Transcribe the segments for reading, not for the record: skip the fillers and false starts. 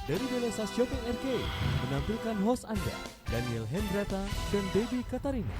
dari Belesa Shopping Arcade menampilkan host Anda, Daniel Hendrata dan Debbie Katarina.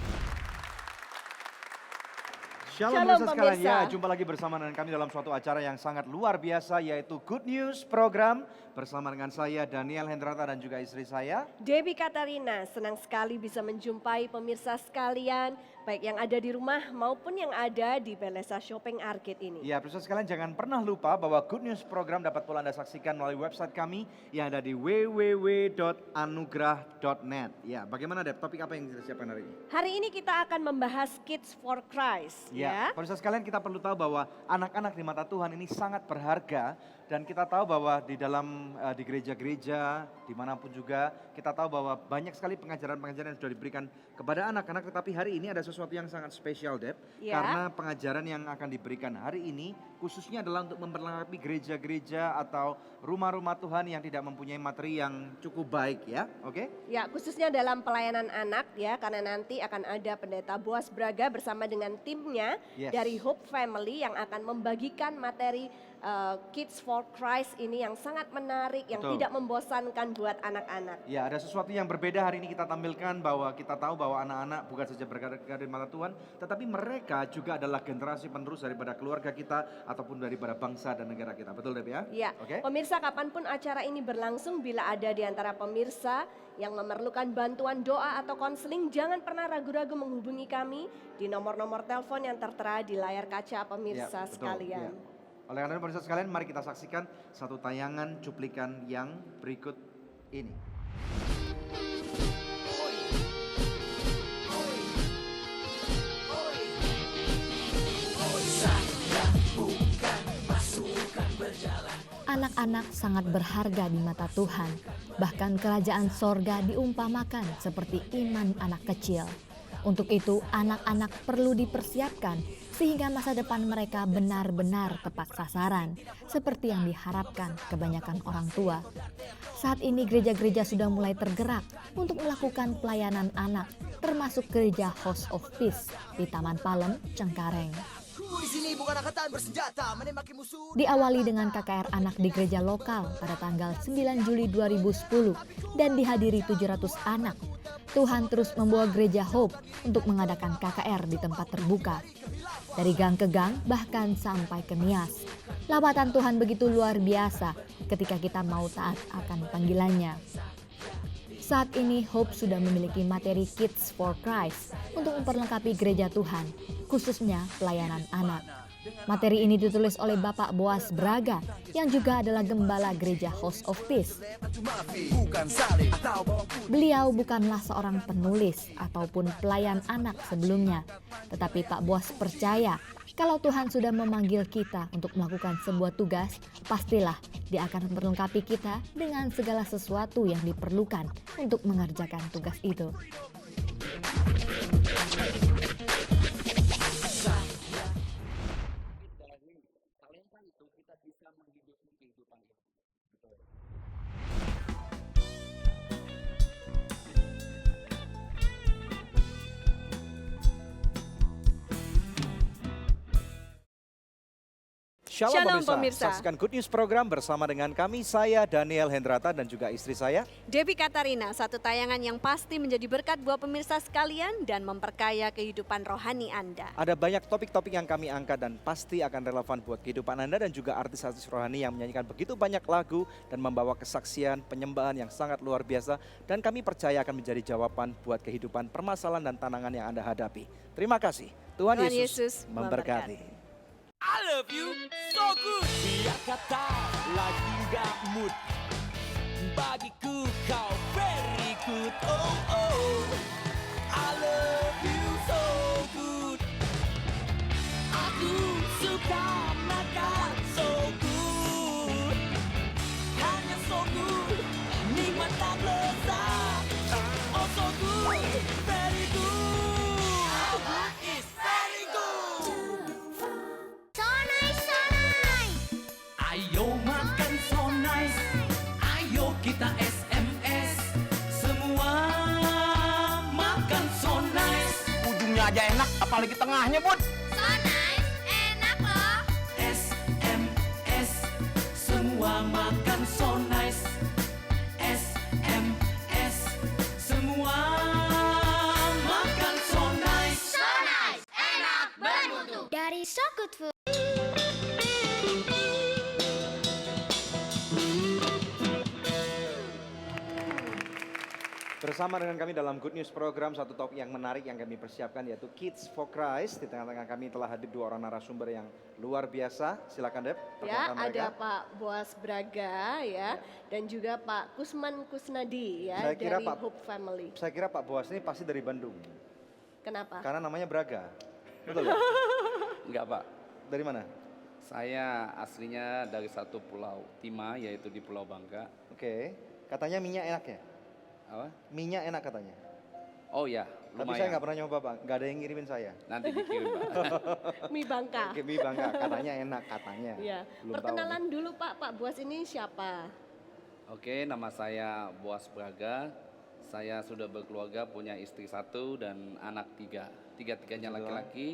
Shalom pemirsa sekalian, ya jumpa lagi bersama dengan kami dalam suatu acara yang sangat luar biasa yaitu Good News Program bersama dengan saya Daniel Hendrata dan juga istri saya Debbie Katarina. Senang sekali bisa menjumpai pemirsa sekalian baik yang ada di rumah maupun yang ada di Belesa Shopping Arcade ini. Ya pemirsa sekalian, jangan pernah lupa bahwa Good News Program dapat pula Anda saksikan melalui website kami yang ada di www.anugrah.net. Ya, bagaimana Deb, topik apa yang kita siapkan hari ini? Hari ini kita akan membahas Kids for Christ. Ya, pemirsa sekalian, kita perlu tahu bahwa anak-anak di mata Tuhan ini sangat berharga. Dan kita tahu bahwa di dalam di gereja-gereja dimanapun juga kita tahu bahwa banyak sekali pengajaran-pengajaran yang sudah diberikan kepada anak-anak. Tetapi hari ini ada sesuatu yang sangat spesial Deb. Ya. Karena pengajaran yang akan diberikan hari ini khususnya adalah untuk memperlengkapi gereja-gereja atau rumah-rumah Tuhan yang tidak mempunyai materi yang cukup baik ya. Oke? Ya, khususnya dalam pelayanan anak ya, karena nanti akan ada pendeta Boas Braga bersama dengan timnya dari Hope Family yang akan membagikan materi Kids for Christ ini yang sangat menarik, yang tidak membosankan buat anak-anak. Ya, ada sesuatu yang berbeda hari ini kita tampilkan bahwa kita tahu bahwa anak-anak bukan saja berharga di mata Tuhan, tetapi mereka juga adalah generasi penerus daripada keluarga kita ataupun daripada bangsa dan negara kita. Betul Deb ya? Ya, pemirsa, kapanpun acara ini berlangsung, bila ada di antara pemirsa yang memerlukan bantuan doa atau konseling, jangan pernah ragu-ragu menghubungi kami di nomor-nomor telepon yang tertera di layar kaca pemirsa sekalian. Ya. Oleh karena itu pemirsa sekalian, mari kita saksikan satu tayangan cuplikan yang berikut ini. Anak-anak sangat berharga di mata Tuhan. Bahkan kerajaan sorga diumpamakan seperti iman anak kecil. Untuk itu anak-anak perlu dipersiapkan sehingga masa depan mereka benar-benar tepat sasaran seperti yang diharapkan kebanyakan orang tua. Saat ini gereja-gereja sudah mulai tergerak untuk melakukan pelayanan anak, termasuk gereja House of Peace di Taman Palem, Cengkareng. Diawali dengan KKR anak di gereja lokal pada tanggal 9 Juli 2010 dan dihadiri 700 anak. Tuhan terus membawa gereja Hope untuk mengadakan KKR di tempat terbuka. Dari gang ke gang bahkan sampai ke Nias. Lawatan Tuhan begitu luar biasa ketika kita mau taat akan panggilannya. Saat ini Hope sudah memiliki materi Kids for Christ untuk memperlengkapi gereja Tuhan, khususnya pelayanan anak. Materi ini ditulis oleh Bapak Boas Braga yang juga adalah gembala gereja House of Peace. Beliau bukanlah seorang penulis ataupun pelayan anak sebelumnya, tetapi Pak Boas percaya kalau Tuhan sudah memanggil kita untuk melakukan sebuah tugas, pastilah Dia akan memperlengkapi kita dengan segala sesuatu yang diperlukan untuk mengerjakan tugas itu. Shalom pemirsa, saksikan Good News Program bersama dengan kami, saya Daniel Hendrata dan juga istri saya Debbie Katarina. Satu tayangan yang pasti menjadi berkat buat pemirsa sekalian dan memperkaya kehidupan rohani Anda. Ada banyak topik-topik yang kami angkat dan pasti akan relevan buat kehidupan Anda dan juga artis-artis rohani yang menyanyikan begitu banyak lagu dan membawa kesaksian, penyembahan yang sangat luar biasa. Dan kami percaya akan menjadi jawaban buat kehidupan, permasalahan dan tantangan yang Anda hadapi. Terima kasih, Tuhan Yesus memberkati. I love you so good. Biar kata lagi gak mood, bagiku kau very good. Oh oh, I love you so good. Aku suka makan so good, hanya so good, nikmat tak lezat. Oh so good, very good. How good is very good. Ayo makan so nice, ayo kita SMS, semua makan so nice. Ujungnya aja enak, apalagi tengahnya, Bun. So nice, enak loh. SMS, semua makan so nice. Everybody so good food. Bersama dengan kami dalam Good News Program, satu topik yang menarik yang kami persiapkan yaitu Kids for Christ. Di tengah-tengah kami telah hadir dua orang narasumber yang luar biasa. Silakan Deb, Ya, perkenalkan mereka. ada Pak Boas Braga ya, dan juga Pak Kusman Kusnadi ya Saya kira dari Pak- Hope Family. Saya kira Pak Boas ini pasti dari Bandung, Kenapa? karena namanya Braga. Betul ya? Enggak Pak, Dari mana? saya aslinya dari satu pulau Timah yaitu di Pulau Bangka. Oke, katanya minyak enak ya? Apa? Minyak enak katanya. Oh ya, Tapi saya lumayan. nggak pernah nyoba Pak, nggak ada yang ngirimin saya. Nanti dikirim Pak. Mi Bangka. Oke, mie Bangka, katanya enak katanya. Ya, Belum tahu perkenalan dulu Pak Boas ini siapa? Oke, nama saya Boas Braga. Saya sudah berkeluarga, punya istri satu dan anak tiga. Tiga-tiganya Puji Tuhan. laki-laki.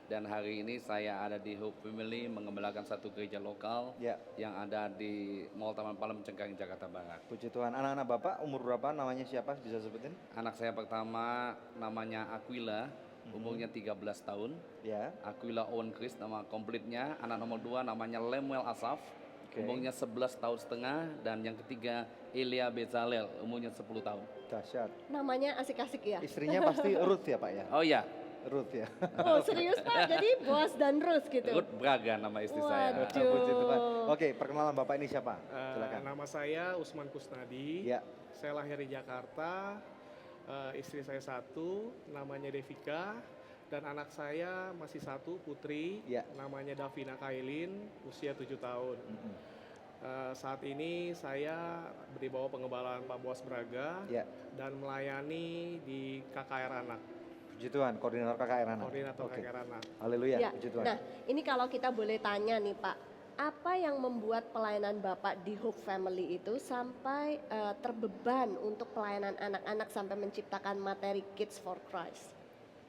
Dan hari ini saya ada di Hope Family mengembalakan satu gereja lokal Ya, yang ada di Mall Taman Palem Cengkareng, Jakarta Barat. puji Tuhan. Anak-anak Bapak umur berapa? Namanya siapa? Bisa sebutin? Anak saya pertama namanya Aquila, umurnya 13 tahun. Ya. Aquila Owen Chris nama komplitnya. Anak nomor 2 namanya Lemuel Asaf, Oke. umurnya 11 tahun setengah. Dan yang ketiga Elia Bezalel, umurnya 10 tahun. Dahsyat. Namanya asik-asik ya? Istrinya pasti Ruth ya Pak ya? Oh iya, Ruth ya. Oh serius Pak, jadi Boas dan Ruth gitu? Ruth Braga nama istri saya. Waduh. Puji Tuhan. Oke, perkenalan Bapak ini siapa? Silakan. Nama saya Usman Kusnadi. Ya. Saya lahir di Jakarta. Istri saya satu, namanya Devika. Dan anak saya masih satu, putri. Ya. Namanya Davina Kailin, usia 7 tahun. Saat ini saya di bawah pengembalaan Pak Boas Braga. Ya. Dan melayani di KKR Anak, Puji Tuhan, koordinator KKR anak. koordinator Oke. KKR Anak. Haleluya, Ya. puji Tuhan. Nah, ini kalau kita boleh tanya nih Pak, apa yang membuat pelayanan Bapak di Hope Family itu sampai terbeban untuk pelayanan anak-anak sampai menciptakan materi Kids for Christ?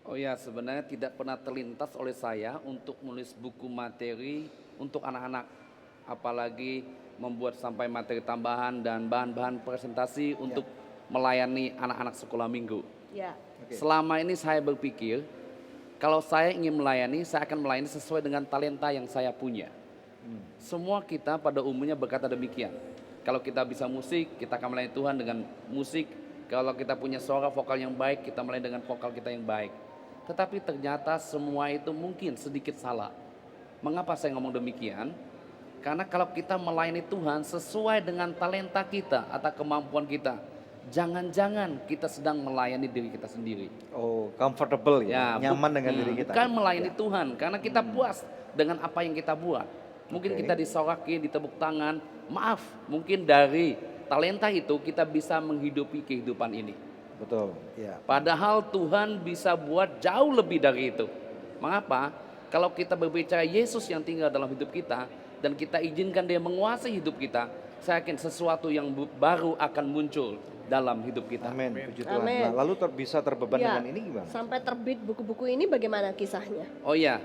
Oh ya, sebenarnya tidak pernah terlintas oleh saya untuk menulis buku materi untuk anak-anak. Apalagi membuat sampai materi tambahan dan bahan-bahan presentasi untuk melayani anak-anak sekolah minggu. Ya. Oke. Selama ini saya berpikir, kalau saya ingin melayani, saya akan melayani sesuai dengan talenta yang saya punya. Semua kita pada umumnya berkata demikian. Kalau kita bisa musik, kita akan melayani Tuhan dengan musik. Kalau kita punya suara vokal yang baik, kita melayani dengan vokal kita yang baik. Tetapi ternyata semua itu mungkin sedikit salah. Mengapa saya ngomong demikian? Karena kalau kita melayani Tuhan sesuai dengan talenta kita atau kemampuan kita, jangan-jangan kita sedang melayani diri kita sendiri. Oh, comfortable ya, nyaman dengan diri kita. Bukan melayani Ya. Tuhan, karena kita puas dengan apa yang kita buat. Mungkin Oke. kita disorakin, ditepuk tangan. Maaf, mungkin dari talenta itu kita bisa menghidupi kehidupan ini. Betul, ya. Padahal Tuhan bisa buat jauh lebih dari itu. Mengapa? Kalau kita berbicara Yesus yang tinggal dalam hidup kita dan kita izinkan Dia menguasai hidup kita, saya yakin sesuatu yang baru akan muncul dalam hidup kita. Amin, puji Tuhan. Amin. Nah, lalu bisa terbeban Ya, dengan ini gimana? sampai terbit buku-buku ini bagaimana kisahnya? Oh iya,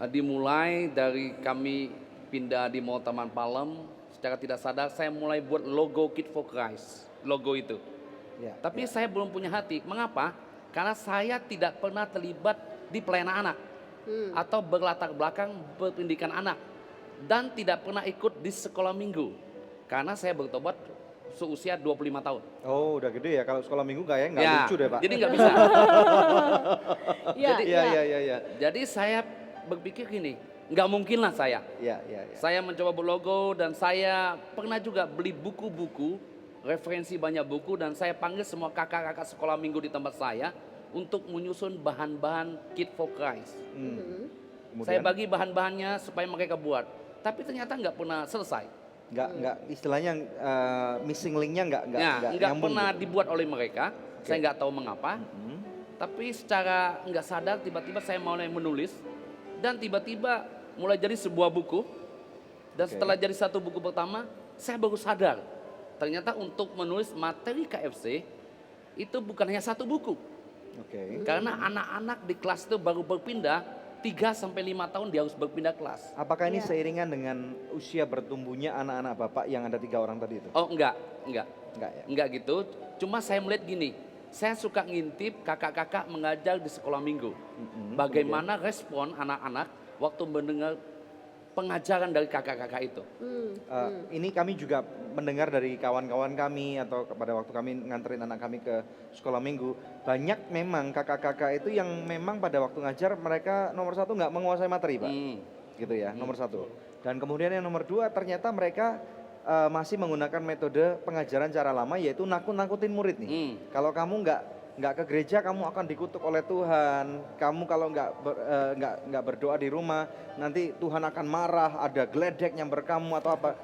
dimulai dari kami pindah di Mall Taman Palem, secara tidak sadar saya mulai buat logo Kid for Christ, logo itu. Ya, Tapi ya. saya belum punya hati. Mengapa? Karena saya tidak pernah terlibat di pelayanan anak atau berlatar belakang berpendidikan anak dan tidak pernah ikut di sekolah minggu. Karena saya bertobat seusia 25 tahun. Oh, udah gede ya. Kalau sekolah minggu nggak Ya, lucu deh, Pak. jadi nggak bisa. Ya, Jadi- Iya, iya, iya, iya. Jadi saya berpikir gini, nggak mungkin lah saya. Iya, iya, iya. Saya mencoba berlogo dan saya pernah juga beli buku-buku, referensi banyak buku dan saya panggil semua kakak-kakak sekolah minggu di tempat saya untuk menyusun bahan-bahan Kid for Christ. Saya Kemudian bagi bahan-bahannya supaya mereka buat, tapi ternyata nggak pernah selesai. nggak istilahnya missing linknya nggak Nggak nyambung pernah gitu. dibuat oleh mereka. Saya nggak tahu mengapa. Tapi secara nggak sadar tiba-tiba saya mulai menulis dan tiba-tiba mulai jadi sebuah buku. Dan Oke. setelah jadi satu buku pertama, saya baru sadar ternyata untuk menulis materi KFC itu bukan hanya satu buku. Oke. Karena anak-anak di kelas itu baru berpindah 3 sampai 5 tahun dia harus berpindah kelas. Apakah ini Iya. seiringan dengan usia bertumbuhnya anak-anak Bapak yang ada 3 orang tadi itu? Oh enggak. Enggak ya? Enggak gitu. Cuma saya melihat gini, saya suka ngintip kakak-kakak mengajar di sekolah minggu. Bagaimana respon anak-anak waktu mendengar pengajaran dari kakak-kakak itu. Ini kami juga mendengar dari kawan-kawan kami atau pada waktu kami nganterin anak kami ke sekolah minggu, banyak memang kakak-kakak itu yang memang pada waktu ngajar mereka nomor satu nggak menguasai materi, Pak. Gitu ya, nomor satu. Dan kemudian yang nomor dua ternyata mereka masih menggunakan metode pengajaran cara lama, yaitu nakut-nakutin murid nih. Kalau kamu nggak ke gereja, kamu akan dikutuk oleh Tuhan. Kamu kalau nggak berdoa di rumah, nanti Tuhan akan marah. Ada geledek nyamber kamu atau apa?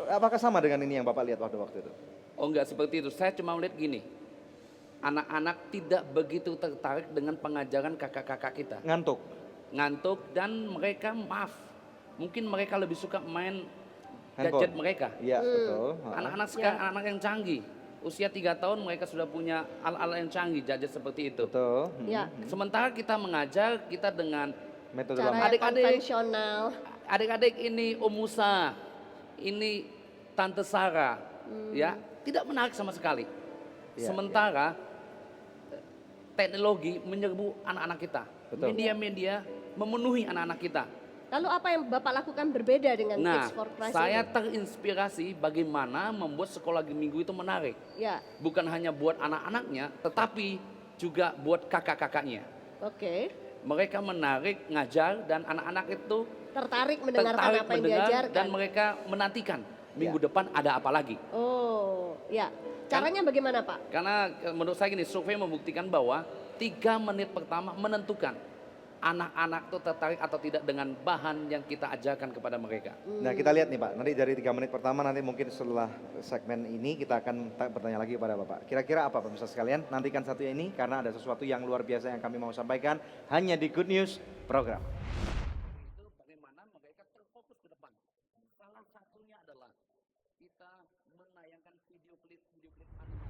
Apakah sama dengan ini yang Bapak lihat waktu itu? Oh enggak seperti itu, saya cuma melihat gini. Anak-anak tidak begitu tertarik dengan pengajaran kakak-kakak kita. Ngantuk dan mereka mungkin mereka lebih suka main gadget mereka. Iya, betul. Anak-anak sekarang anak yang canggih. Usia 3 tahun mereka sudah punya alat-alat yang canggih, gadget seperti itu. Betul. Ya. Sementara kita mengajar, kita dengan Metode Cara lama. yang konvensional. Adik-adik ini Om Musa, ini Tante Sarah, ya tidak menarik sama sekali. Sementara teknologi menyerbu anak-anak kita. Media-media memenuhi anak-anak kita. Lalu apa yang Bapak lakukan berbeda dengan Kids for Christ saya ini? terinspirasi bagaimana membuat sekolah minggu itu menarik. Ya. Bukan hanya buat anak-anaknya, tetapi juga buat kakak-kakaknya. Oke. Mereka menarik, ngajar, dan anak-anak itu Tertarik mendengarkan apa yang diajarkan. dan mereka menantikan minggu depan ada apa lagi. Oh, ya. Caranya bagaimana, Pak? Karena menurut saya gini, survei membuktikan bahwa 3 menit pertama menentukan anak-anak itu tertarik atau tidak dengan bahan yang kita ajarkan kepada mereka. Nah, kita lihat nih Pak, nanti dari 3 menit pertama, nanti mungkin setelah segmen ini kita akan bertanya lagi kepada Bapak. Kira-kira apa pemirsa sekalian? Nantikan satu ini karena ada sesuatu yang luar biasa yang kami mau sampaikan hanya di Good News Program. Itu bagaimana mereka terfokus ke depan. Salah satunya adalah kita menayangkan video klip animasi.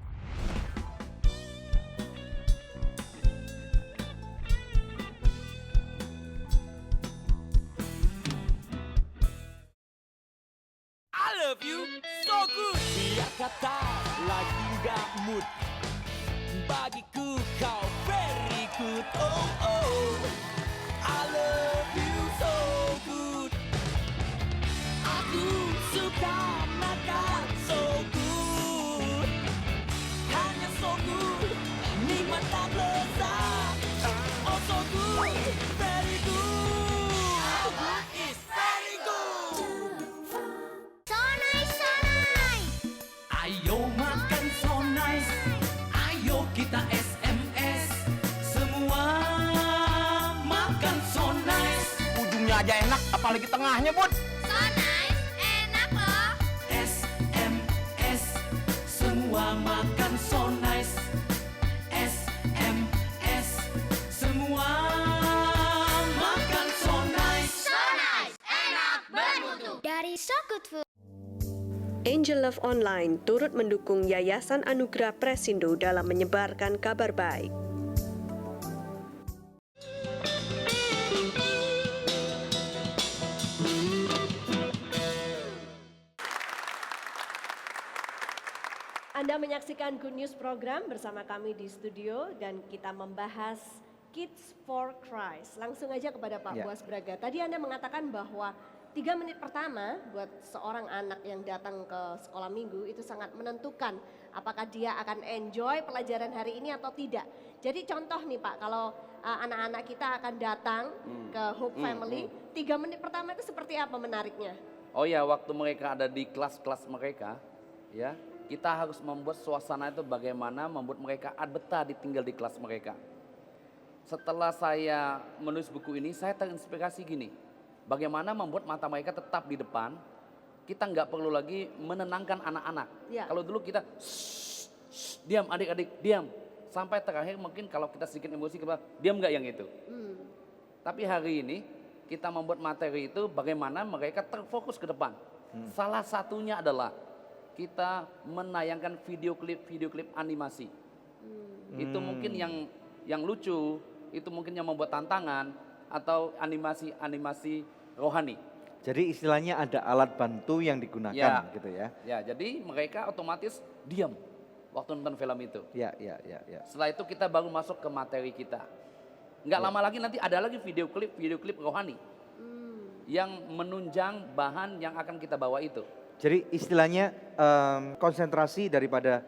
I love you so good. Biar kata lagi gak mood, bagiku kau very good. Oh oh, I love you so good. Aku suka makan so good, hanya so good, nikmat tak lezat. Oh so good, very good. It's very good. So nice, so nice. Ayo makan so nice. Ayo kita SMS. Semua makan so nice. Ujungnya aja enak, apalagi tengahnya, Bud. So nice, enak loh. SMS. Semua makan so nice. SMS. Semua makan so nice. So nice, enak bermutu. Dari So Good Food. Angel Love Online turut mendukung Yayasan Anugerah Presindo dalam menyebarkan kabar baik. Anda menyaksikan Good News Program bersama kami di studio dan kita membahas Kids for Christ. Langsung aja kepada Pak Buas Braga. Tadi Anda mengatakan bahwa 3 menit pertama buat seorang anak yang datang ke sekolah minggu itu sangat menentukan apakah dia akan enjoy pelajaran hari ini atau tidak. Jadi contoh nih Pak, kalau anak-anak kita akan datang ke Hope Family, 3 menit pertama itu seperti apa menariknya? Oh ya, waktu mereka ada di kelas-kelas mereka, ya kita harus membuat suasana itu bagaimana membuat mereka betah tinggal di kelas mereka. Setelah saya menulis buku ini, saya terinspirasi gini. Bagaimana membuat mata mereka tetap di depan, kita nggak perlu lagi menenangkan anak-anak. Ya. Kalau dulu kita, diam adik-adik, diam. Sampai terakhir mungkin kalau kita sedikit emosi, kita diam nggak yang itu. Tapi hari ini kita membuat materi itu bagaimana mereka terfokus ke depan. Salah satunya adalah kita menayangkan video klip animasi. Itu mungkin yang lucu, itu mungkin yang membuat tantangan atau animasi rohani. Jadi istilahnya ada alat bantu yang digunakan gitu ya. Ya, jadi mereka otomatis diam. waktu nonton film itu. Ya. Setelah itu kita baru masuk ke materi kita. Nggak lama lagi nanti ada lagi video klip rohani yang menunjang bahan yang akan kita bawa itu. Jadi istilahnya konsentrasi daripada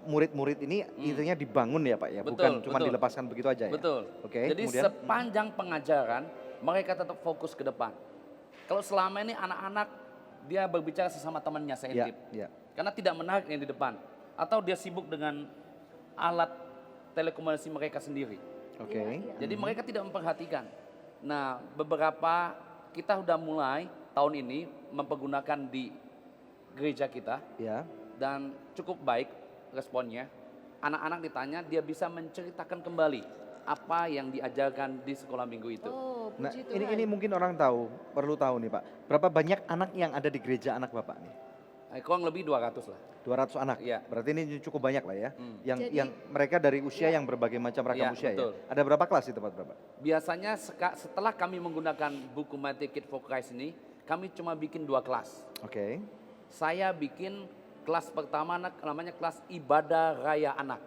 murid-murid ini intinya dibangun ya Pak ya, bukan cuma dilepaskan begitu aja ya. Betul. Oke. Jadi kemudian sepanjang pengajaran mereka tetap fokus ke depan. Kalau selama ini anak-anak dia berbicara sesama temannya seintip, karena tidak menarik yang di depan, atau dia sibuk dengan alat telekomunikasi mereka sendiri. Oke. Jadi mereka tidak memperhatikan. Nah, beberapa kita sudah mulai tahun ini mempergunakan di gereja kita, dan cukup baik responnya. Anak-anak ditanya, dia bisa menceritakan kembali apa yang diajarkan di sekolah minggu itu. Nah, ini mungkin orang perlu tahu nih Pak. Berapa banyak anak yang ada di gereja anak Bapak nih? Kurang lebih 200 lah. 200 anak. Iya. Berarti ini cukup banyak lah ya. Yang mereka dari usia yang berbagai macam ragam usia betul. ya. Ada berapa kelas itu Pak Bapak? Biasanya setelah kami menggunakan buku Mighty Kid for Christ ini, kami cuma bikin 2 kelas. Oke. Saya bikin kelas pertama namanya kelas ibadah raya anak.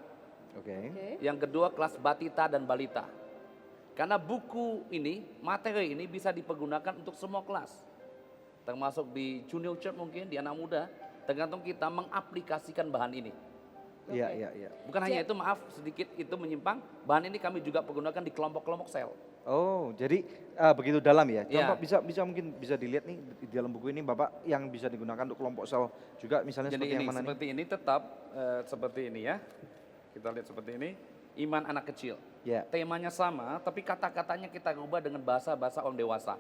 Oke. Yang kedua kelas batita dan balita. Karena buku ini, materi ini bisa dipergunakan untuk semua kelas. Termasuk di junior church mungkin, di anak muda. Tergantung kita mengaplikasikan bahan ini. Iya. Bukan hanya itu, maaf sedikit itu menyimpang. Bahan ini kami juga pergunakan di kelompok-kelompok sel. Oh, jadi begitu dalam ya. Contoh mungkin bisa dilihat nih di dalam buku ini Bapak yang bisa digunakan untuk kelompok sel juga misalnya Jadi seperti yang mana seperti ini tetap seperti ini ya. Kita lihat seperti ini, iman anak kecil. Temanya sama, tapi kata-katanya kita rubah dengan bahasa-bahasa orang dewasa.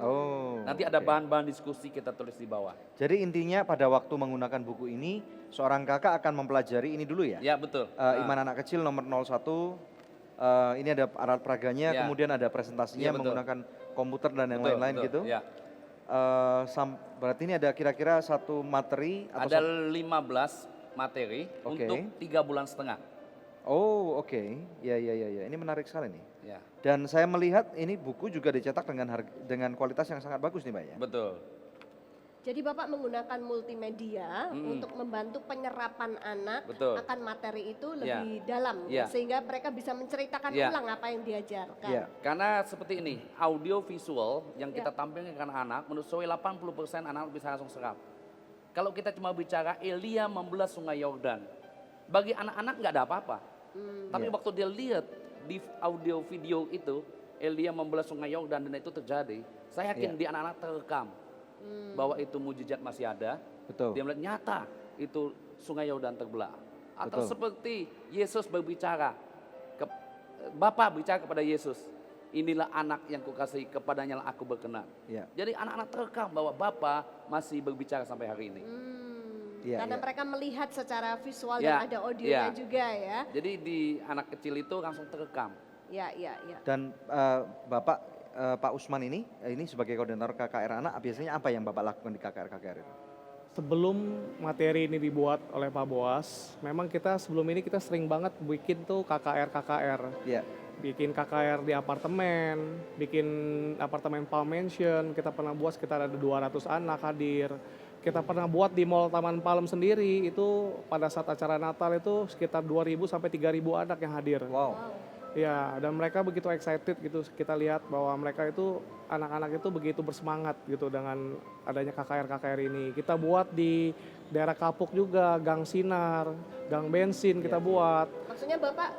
Oh. Nanti ada bahan-bahan diskusi kita tulis di bawah. Jadi intinya pada waktu menggunakan buku ini, seorang kakak akan mempelajari ini dulu ya? Ya betul. Iman anak kecil nomor 01, ini ada alat peraganya, kemudian ada presentasinya menggunakan komputer dan yang lain-lain gitu. Ya. Berarti ini ada kira-kira satu materi? Ada 15 materi untuk 3 bulan setengah. Oh oke, ya. Ini menarik sekali nih. Ya. Dan saya melihat ini buku juga dicetak dengan kualitas yang sangat bagus nih Pak ya. Betul. Jadi Bapak menggunakan multimedia untuk membantu penyerapan anak akan materi itu lebih dalam, sehingga mereka bisa menceritakan ulang apa yang diajarkan. Karena seperti ini, audio visual yang kita tampilkan ke anak, menurut saya 80% anak bisa langsung serap. Kalau kita cuma bicara Elia membelah sungai Yordan, bagi anak-anak nggak ada apa-apa. Tapi waktu dia lihat di audio video itu, Elia membelah sungai Yordan dan itu terjadi, saya yakin di anak-anak terekam bahwa itu mujizat masih ada. Betul. Dia melihat nyata itu sungai Yordan terbelah. Atau seperti Yesus berbicara, Bapa bicara kepada Yesus, inilah anak yang kukasihi, kepadanya lah aku berkenan. Jadi anak-anak terekam bahwa Bapa masih berbicara sampai hari ini. Karena mereka melihat secara visual dan ada audionya juga ya. Jadi di anak kecil itu langsung terekam. Iya. Dan Bapak Pak Usman ini sebagai koordinator KKR Anak, biasanya apa yang Bapak lakukan di KKR itu? Sebelum materi ini dibuat oleh Pak Boas, memang sebelum ini kita sering banget bikin tuh KKR. Bikin KKR di apartemen, bikin apartemen Palm Mansion, kita pernah buat sekitar ada 200 anak hadir. Kita pernah buat di Mall Taman Palem sendiri, itu pada saat acara Natal itu sekitar 2.000 sampai 3.000 anak yang hadir. Wow. Ya, dan mereka begitu excited gitu, kita lihat bahwa mereka itu, anak-anak itu begitu bersemangat gitu dengan adanya KKR ini. Kita buat di daerah Kapuk juga, Gang Sinar, Gang Bensin kita buat. Maksudnya Bapak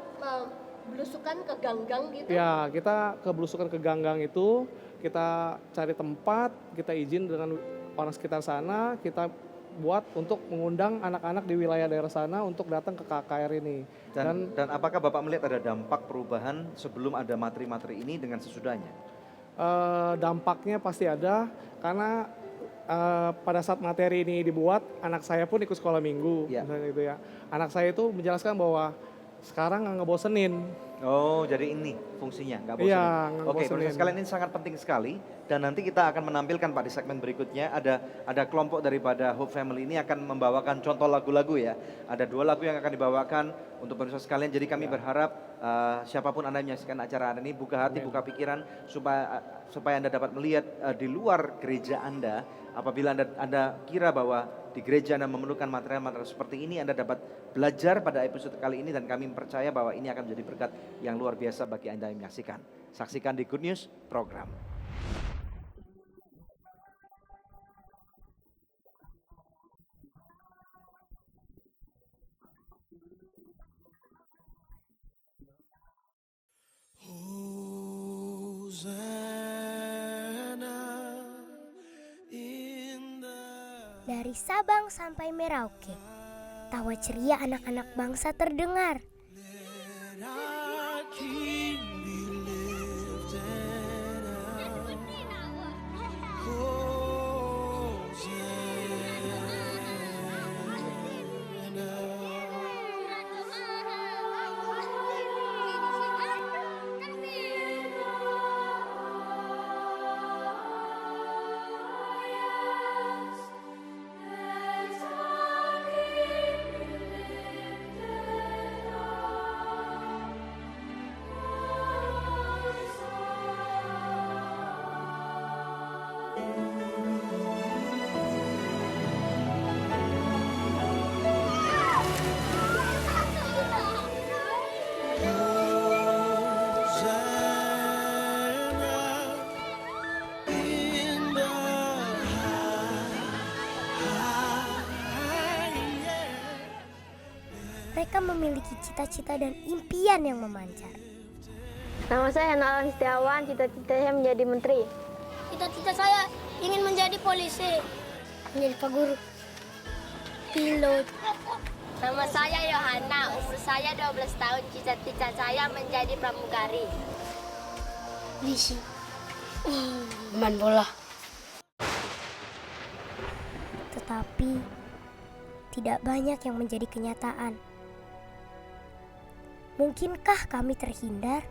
belusukan ke gang-gang gitu? Ya, kita belusukan ke gang-gang itu, kita cari tempat, kita izin dengan orang sekitar sana, kita buat untuk mengundang anak-anak di wilayah daerah sana untuk datang ke KKR ini. Dan apakah Bapak melihat ada dampak perubahan sebelum ada materi-materi ini dengan sesudahnya? Dampaknya pasti ada, karena pada saat materi ini dibuat, anak saya pun ikut sekolah minggu. Misalnya gitu ya. Anak saya itu menjelaskan bahwa sekarang nggak ngebosenin. Oh, jadi ini fungsinya, nggak bosenin. Iya, nggak Oke, bosenin. pemirsa sekalian, ini sangat penting sekali. Dan nanti kita akan menampilkan Pak di segmen berikutnya. Ada kelompok daripada Hope Family ini akan membawakan contoh lagu-lagu ya. Ada 2 lagu yang akan dibawakan untuk pemirsa sekalian. Jadi kami berharap siapapun Anda yang menyaksikan acara ini buka hati, buka pikiran supaya Anda dapat melihat di luar gereja Anda. Apabila Anda kira bahwa di gereja Anda memerlukan material-material seperti ini, Anda dapat belajar pada episode kali ini dan kami percaya bahwa ini akan menjadi berkat yang luar biasa bagi Anda yang menyaksikan. Saksikan di Good News Program. Dari Sabang sampai Merauke, tawa ceria anak-anak bangsa terdengar. Mereka memiliki cita-cita dan impian yang memancar. Nama saya Nalan Setiawan, cita-cita saya menjadi menteri. Cita-cita saya ingin menjadi polisi, menjadi pak guru, pilot. Nama saya Yohana, umur saya 12 tahun, cita-cita saya menjadi pramugari. Polisi, main bola. Tetapi tidak banyak yang menjadi kenyataan. Mungkinkah kami terhindar?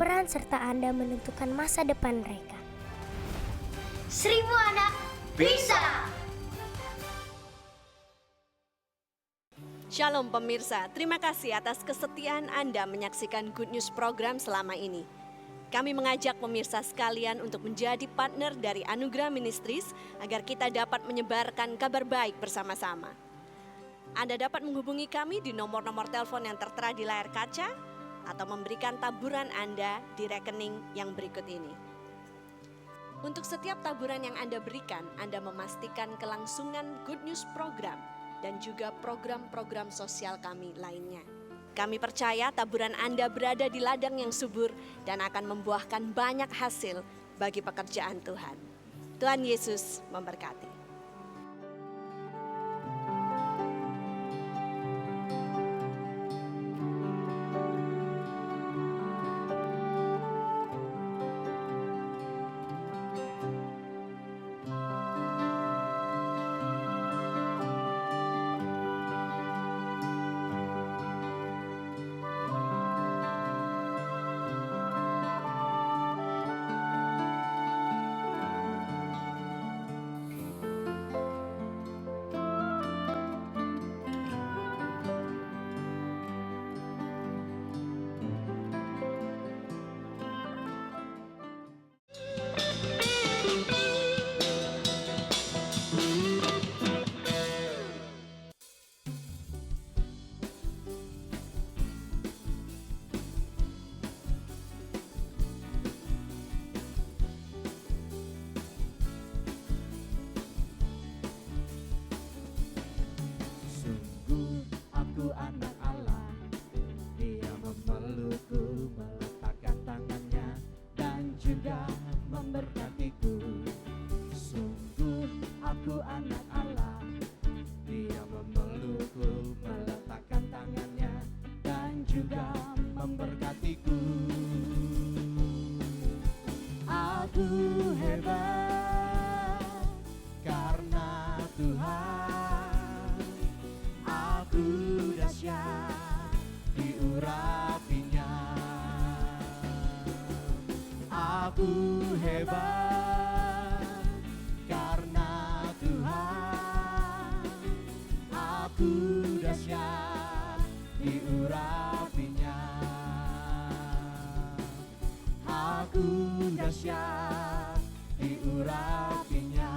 Peran serta Anda menentukan masa depan mereka. 1000 anak bisa! Shalom pemirsa, terima kasih atas kesetiaan Anda menyaksikan Good News Program selama ini. Kami mengajak pemirsa sekalian untuk menjadi partner dari Anugerah Ministries agar kita dapat menyebarkan kabar baik bersama-sama. Anda dapat menghubungi kami di nomor-nomor telepon yang tertera di layar kaca atau memberikan taburan Anda di rekening yang berikut ini. Untuk setiap taburan yang Anda berikan, Anda memastikan kelangsungan Good News Program dan juga program-program sosial kami lainnya. Kami percaya taburan Anda berada di ladang yang subur dan akan membuahkan banyak hasil bagi pekerjaan Tuhan. Tuhan Yesus memberkati. juga memberkatiku. juga memberkatiku. Aku hebat karena Tuhan, aku dahsyat diurapinya. Aku hebat karena Tuhan, aku dahsyat diurapinya. Aku dahsyat diurapinya.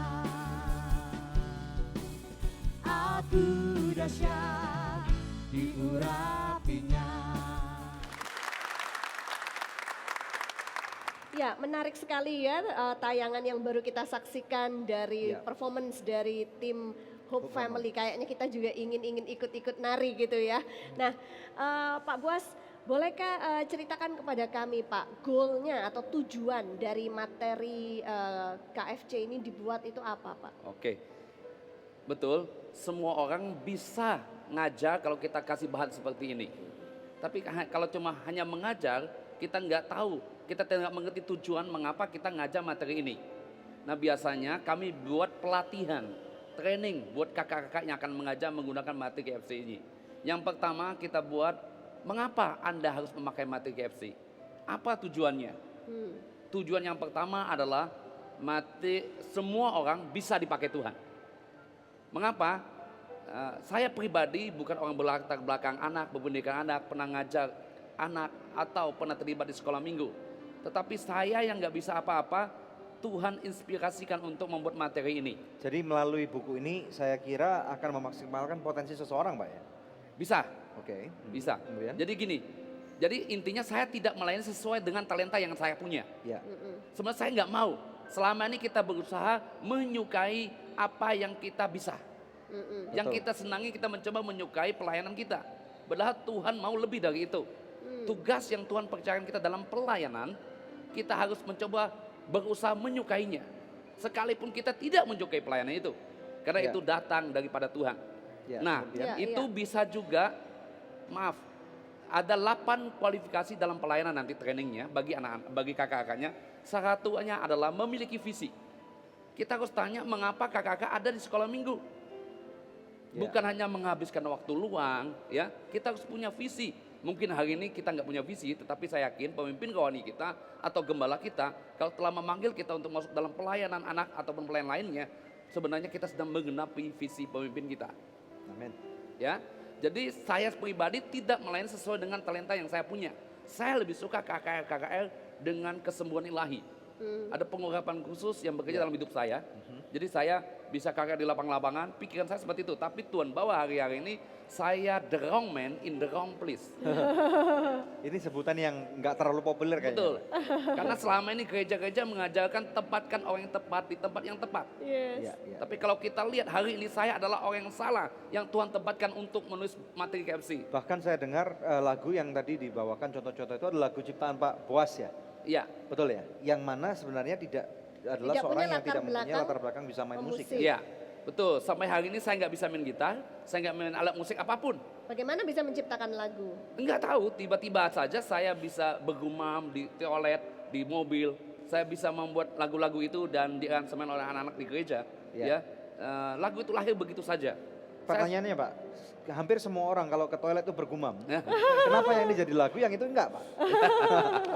Aku dahsyat diurapinya. Ya, menarik sekali ya tayangan yang baru kita saksikan dari performance dari tim Hope Family. Kayaknya kita juga ingin ikut-ikut nari gitu ya. Nah, Pak Buas, bolehkah ceritakan kepada kami Pak, goalnya atau tujuan dari materi KFC ini dibuat itu apa Pak? Oke, betul. Semua orang bisa ngajar kalau kita kasih bahan seperti ini. Tapi kalau cuma hanya mengajar, kita nggak tahu, kita tidak mengerti tujuan mengapa kita ngajar materi ini. Nah biasanya kami buat pelatihan, training buat kakak-kakak yang akan mengajar menggunakan materi KFC ini. Yang pertama kita buat, mengapa Anda harus memakai materi KFC? Apa tujuannya? Tujuan yang pertama adalah semua orang bisa dipakai Tuhan. Mengapa? Saya pribadi bukan orang berlatar belakang anak, berpendidikan anak, pernah ngajar anak atau pernah terlibat di sekolah minggu. Tetapi saya yang nggak bisa apa-apa, Tuhan inspirasikan untuk membuat materi ini. Jadi melalui buku ini saya kira akan memaksimalkan potensi seseorang Pak ya? Bisa. Oke. Bisa. Kemudian? Jadi gini, jadi intinya saya tidak melayani sesuai dengan talenta yang saya punya. Ya. Sebenarnya saya nggak mau. Selama ini kita berusaha menyukai apa yang kita bisa. Yang kita senangi, kita mencoba menyukai pelayanan kita. Padahal Tuhan mau lebih dari itu. Tugas yang Tuhan percayakan kita dalam pelayanan, kita harus mencoba berusaha menyukainya. Sekalipun kita tidak menyukai pelayanan itu. Karena itu datang daripada Tuhan. Nah, itu bisa juga, maaf, ada 8 kualifikasi dalam pelayanan nanti trainingnya bagi anak-anak, bagi kakak-kakaknya. Salah satunya adalah memiliki visi. Kita harus tanya mengapa kakak-kakak ada di sekolah minggu. Bukan hanya menghabiskan waktu luang, ya. Kita harus punya visi. Mungkin hari ini kita nggak punya visi, tetapi saya yakin pemimpin rohani kita atau gembala kita, kalau telah memanggil kita untuk masuk dalam pelayanan anak ataupun pelayanan lainnya, sebenarnya kita sedang menggenapi visi pemimpin kita. Amin. Ya, jadi saya pribadi tidak melayani sesuai dengan talenta yang saya punya. Saya lebih suka KKR dengan kesembuhan ilahi. Ada pengurapan khusus yang bekerja dalam hidup saya. Jadi saya bisa KKR di lapang-lapangan, pikiran saya seperti itu. Tapi Tuhan bawa hari-hari ini saya the wrong man in the wrong place. Ini sebutan yang nggak terlalu populer kayaknya. Betul. Karena selama ini gereja-gereja mengajarkan tempatkan orang yang tepat di tempat yang tepat. Tapi kalau kita lihat hari ini saya adalah orang yang salah yang Tuhan tempatkan untuk menulis materi KFC. Bahkan saya dengar lagu yang tadi dibawakan contoh-contoh itu adalah lagu ciptaan Pak Boas ya. Iya. Betul ya? Yang mana sebenarnya adalah seorang yang tidak mempunyai latar belakang bisa main musik. Iya, betul. Sampai hari ini saya nggak bisa main gitar, saya nggak main alat musik apapun. Bagaimana bisa menciptakan lagu? Enggak tahu, tiba-tiba saja saya bisa bergumam di toilet, di mobil. Saya bisa membuat lagu-lagu itu dan diaransemen oleh anak-anak di gereja. Ya, lagu itu lahir begitu saja. Pertanyaannya Pak, hampir semua orang kalau ke toilet itu bergumam. Kenapa yang ini jadi lagu, yang itu enggak Pak?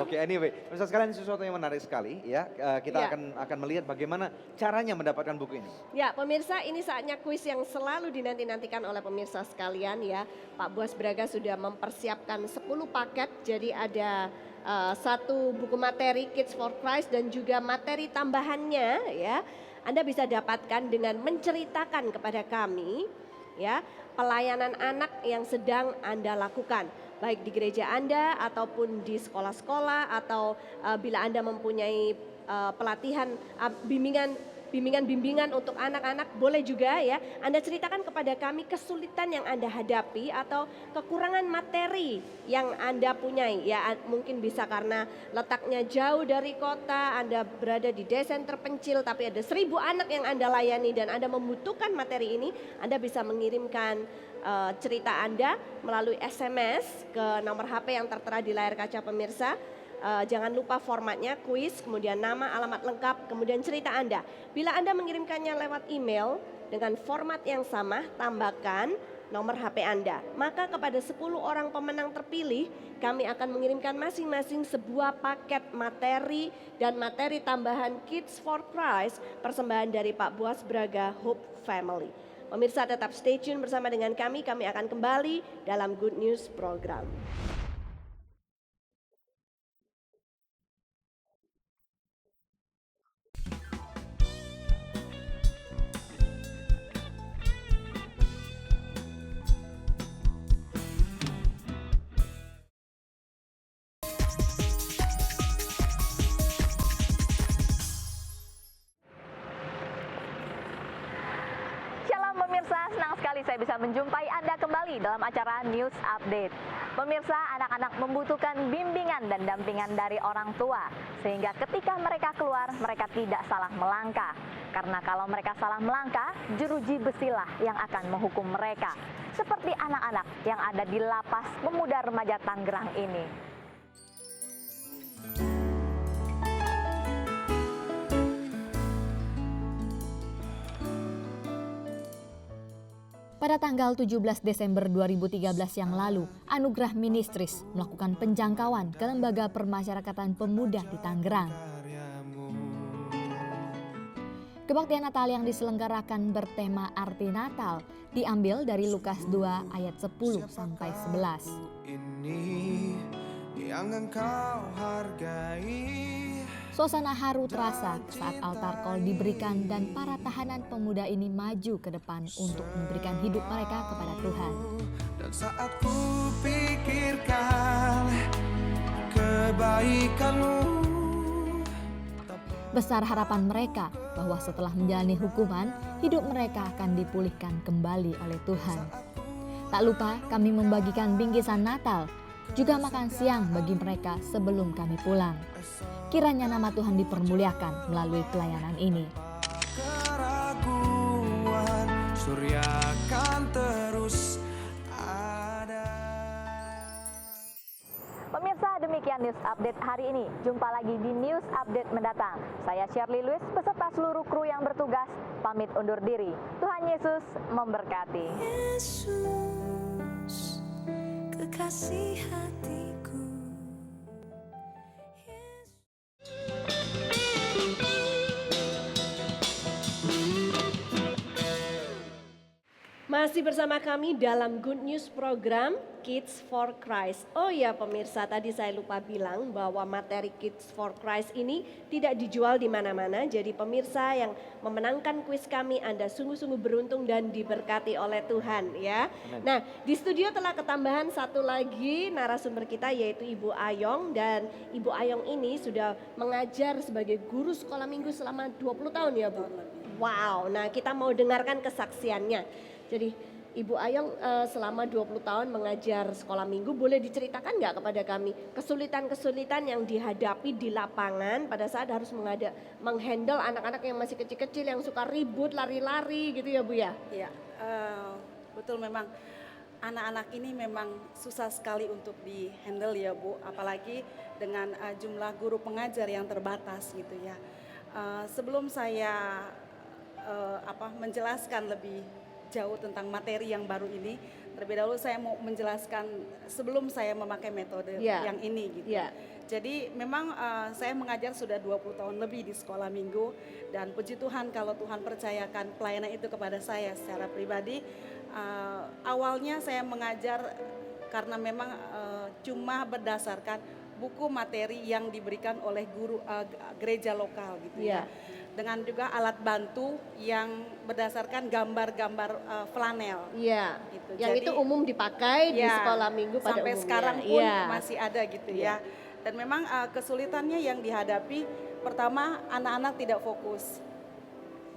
Oke, anyway, pemirsa sekalian sesuatu yang menarik sekali ya. Kita akan melihat bagaimana caranya mendapatkan buku ini. Ya, pemirsa, ini saatnya kuis yang selalu dinanti-nantikan oleh pemirsa sekalian ya. Pak Buas Braga sudah mempersiapkan 10 paket, jadi ada 1 buku materi Kids for Christ dan juga materi tambahannya ya. Anda bisa dapatkan dengan menceritakan kepada kami ya, pelayanan anak yang sedang Anda lakukan, baik di gereja Anda ataupun di sekolah-sekolah atau bila Anda mempunyai pelatihan bimbingan untuk anak-anak, boleh juga ya Anda ceritakan kepada kami kesulitan yang Anda hadapi atau kekurangan materi yang Anda punyai. Ya mungkin bisa karena letaknya jauh dari kota, Anda berada di desa yang terpencil tapi ada 1000 anak yang Anda layani dan Anda membutuhkan materi ini, Anda bisa mengirimkan cerita Anda melalui SMS ke nomor HP yang tertera di layar kaca pemirsa. Jangan lupa formatnya kuis, kemudian nama, alamat lengkap, kemudian cerita Anda. Bila Anda mengirimkannya lewat email dengan format yang sama, tambahkan nomor HP Anda. Maka kepada 10 orang pemenang terpilih, kami akan mengirimkan masing-masing sebuah paket materi dan materi tambahan Kids for Christ, persembahan dari Pak Boas Braga Hope Family. Pemirsa tetap stay tune bersama dengan kami akan kembali dalam Good News Program. Pemirsa, senang sekali saya bisa menjumpai Anda kembali dalam acara News Update. Pemirsa, anak-anak membutuhkan bimbingan dan dampingan dari orang tua, sehingga ketika mereka keluar, mereka tidak salah melangkah. Karena kalau mereka salah melangkah, jeruji besilah yang akan menghukum mereka. Seperti anak-anak yang ada di lapas pemuda remaja Tangerang ini. Pada tanggal 17 Desember 2013 yang lalu, Anugerah Ministries melakukan penjangkauan ke Lembaga Permasyarakatan Pemuda di Tangerang. Kebaktian Natal yang diselenggarakan bertema Arti Natal diambil dari Lukas 2 ayat 10 sampai 11. Ini yang engkau hargai. Suasana haru terasa saat altar kol diberikan dan para tahanan pemuda ini maju ke depan untuk memberikan hidup mereka kepada Tuhan. Dan saat ku pikirkan kebaikan-Mu, besar harapan mereka bahwa setelah menjalani hukuman, hidup mereka akan dipulihkan kembali oleh Tuhan. Tak lupa kami membagikan bingkisan Natal, juga makan siang bagi mereka sebelum kami pulang. Kiranya nama Tuhan dipermuliakan melalui pelayanan ini. Keraguan, surya kan terus ada. Pemirsa, demikian News Update hari ini. Jumpa lagi di News Update mendatang. Saya Shirley Lewis beserta seluruh kru yang bertugas pamit undur diri. Tuhan Yesus memberkati. Yesus, kekasih hatiku. Masih bersama kami dalam Good News Program Kids for Christ. Oh ya pemirsa, tadi saya lupa bilang bahwa materi Kids for Christ ini tidak dijual di mana-mana. Jadi pemirsa yang memenangkan kuis kami, Anda sungguh-sungguh beruntung dan diberkati oleh Tuhan ya. Nah, di studio telah ketambahan satu lagi narasumber kita yaitu Ibu Ayong. Dan Ibu Ayong ini sudah mengajar sebagai guru sekolah minggu selama 20 tahun ya Bu? Wow, nah kita mau dengarkan kesaksiannya. Jadi Ibu Ayong selama 20 tahun mengajar sekolah minggu, boleh diceritakan nggak kepada kami kesulitan-kesulitan yang dihadapi di lapangan pada saat harus menghandle anak-anak yang masih kecil-kecil yang suka ribut, lari-lari gitu ya Bu ya? Iya, betul, memang anak-anak ini memang susah sekali untuk di-handle ya Bu, apalagi dengan jumlah guru pengajar yang terbatas gitu ya. Sebelum saya menjelaskan lebih jauh tentang materi yang baru ini, terlebih dahulu saya mau menjelaskan sebelum saya memakai metode yang ini gitu. Jadi memang saya mengajar sudah 20 tahun lebih di sekolah minggu, dan puji Tuhan kalau Tuhan percayakan pelayanan itu kepada saya secara pribadi. Awalnya saya mengajar karena memang cuma berdasarkan buku materi yang diberikan oleh guru gereja lokal gitu ya. Dengan juga alat bantu yang berdasarkan gambar-gambar flanel. Iya. Gitu. Yang jadi, itu umum dipakai di sekolah minggu pada sampai umumnya. sekarang pun masih ada gitu ya. Dan memang kesulitannya yang dihadapi, pertama anak-anak tidak fokus.